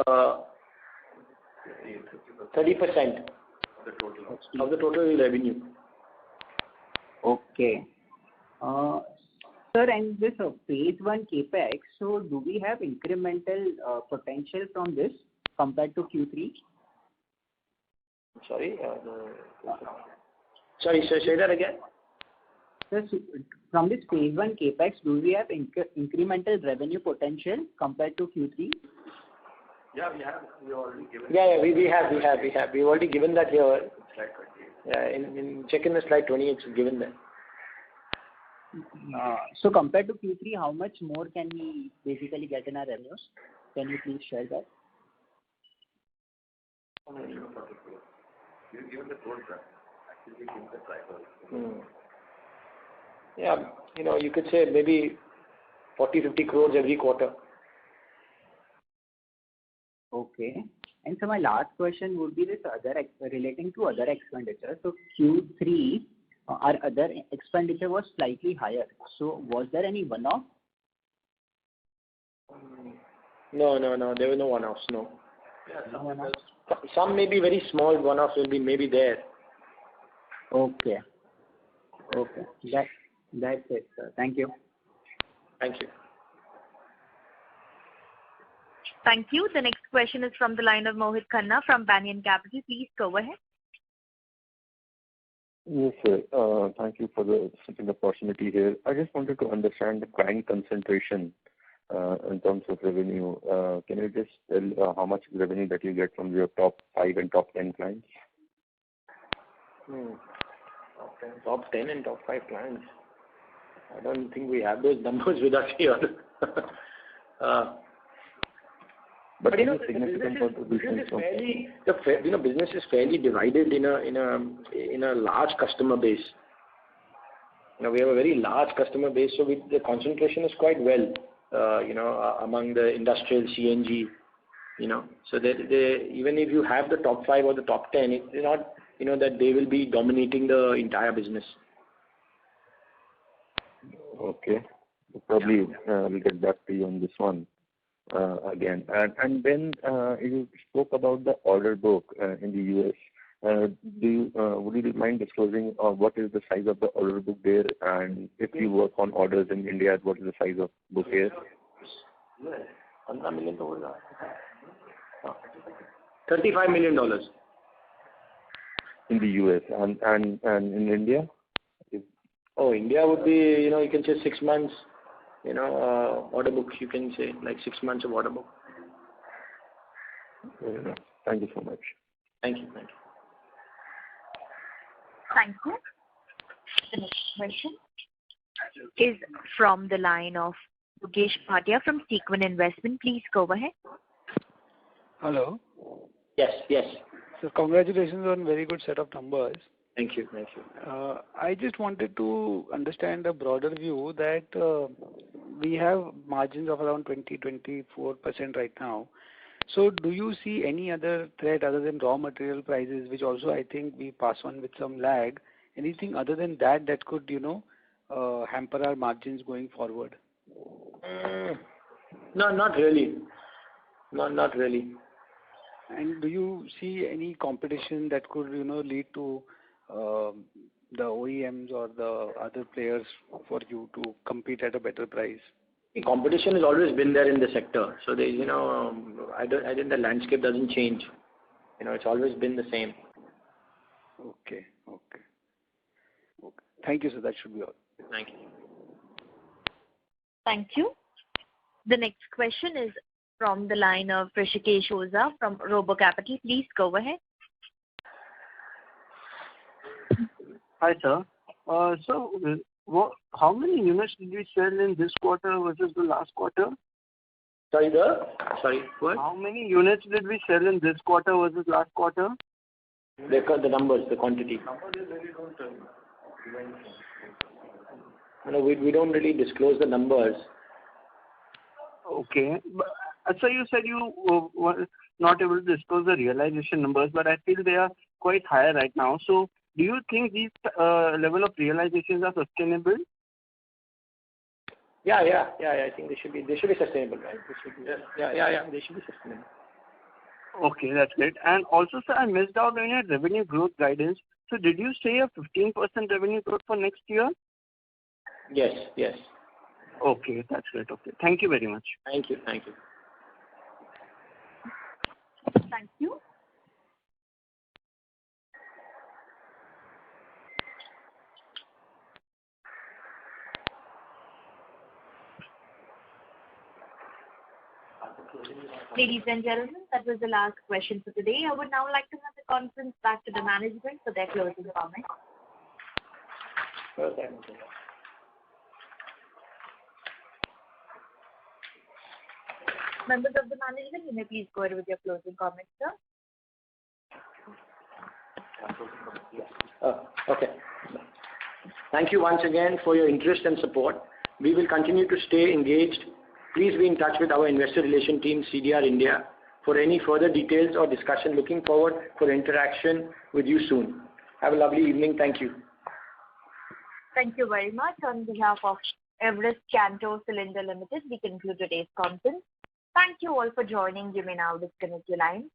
of the total revenue. Okay. Sir, and this phase 1 capex, so do we have incremental potential from this compared to Q3? Sorry? Sorry, sir, say that again. Sir, from this phase 1 capex, do we have incremental revenue potential compared to Q3? Yeah, we have. We already given. Yeah, we have. We've already given that here. Slide 28. Yeah, check in the slide 20, it's given there. So compared to Q3, how much more can we basically get in our revenues? Can you please share that? You've given the code, sir. Actually, given the driver. Yeah, you could say maybe 40-50 crores every quarter. Okay. And so my last question would be this relating to other expenditure. So Q3, our other expenditure was slightly higher. So was there any one-off? No. There were no one-offs, no. Yeah, No one-off? Some may be very small one-offs will be maybe there. Okay. That's it, sir. Thank you. Thank you. Thank you. The next question is from the line of Mohit Khanna from Banyan Capital. Please go ahead. Yes, sir. Thank you for the second opportunity here. I just wanted to understand the client concentration in terms of revenue. Can you just tell how much revenue that you get from your top 5 and top 10 clients? Top 10 and top 5 clients. I don't think we have those numbers with us here. But significant contribution from business is fairly divided in a large customer base. We have a very large customer base, so the concentration is quite well, among the industrial CNG. So that even if you have the top 5 or the top 10, it's not that they will be dominating the entire business. Okay. Probably we'll get back to you on this one again. And then you spoke about the order book in the US. Would you mind disclosing what is the size of the order book there, and if you work on orders in India, what is the size of book here? $35 million. In the US and in India? India would be, you can say 6 months, order book, you can say, like 6 months of order book. Thank you so much. Thank you. The next question is from the line of Mukesh Bhatia from Sequin Investment. Please go ahead. Hello. Yes. So congratulations on very good set of numbers. Thank you. I just wanted to understand a broader view that we have margins of around 20-24% right now. So do you see any other threat other than raw material prices, which also I think we pass on with some lag? Anything other than that could, hamper our margins going forward? No, not really. Not really. And do you see any competition that could, lead to the OEMs or the other players for you to compete at a better price? The competition has always been there in the sector. So there, I think the landscape doesn't change. It's always been the same. Okay. Thank you, sir. That should be all. Thank you. Thank you. The next question is from the line of Rishikesh Oza from Robo Capital. Please go ahead. Hi, sir. How many units did we sell in this quarter versus the last quarter? Sorry, what? How many units did we sell in this quarter versus last quarter? The numbers, the quantity. we don't really disclose the numbers. Okay. But, so you said you were not able to disclose the realization numbers, but I feel they are quite high right now. So do you think these level of realizations are sustainable? Yeah. I think they should be sustainable, right? They should be sustainable. Okay, that's great. And also, sir, I missed out on your revenue growth guidance. So did you say a 15% revenue growth for next year? Yes. Okay, that's great. Okay. Thank you very much. Thank you. Thank you. Ladies and gentlemen, that was the last question for today. I would now like to have the conference back to the management for their closing comments. Okay. Members of the management, you may please go ahead with your closing comments, sir. Okay. Thank you once again for your interest and support. We will continue to stay engaged. Please be in touch with our investor relation team, CDR India, for any further details or discussion. Looking forward for interaction with you soon. Have a lovely evening. Thank you. Thank you very much. On behalf of Everest Kanto Cylinder Limited, we conclude today's conference. Thank you all for joining. You may now disconnect your lines.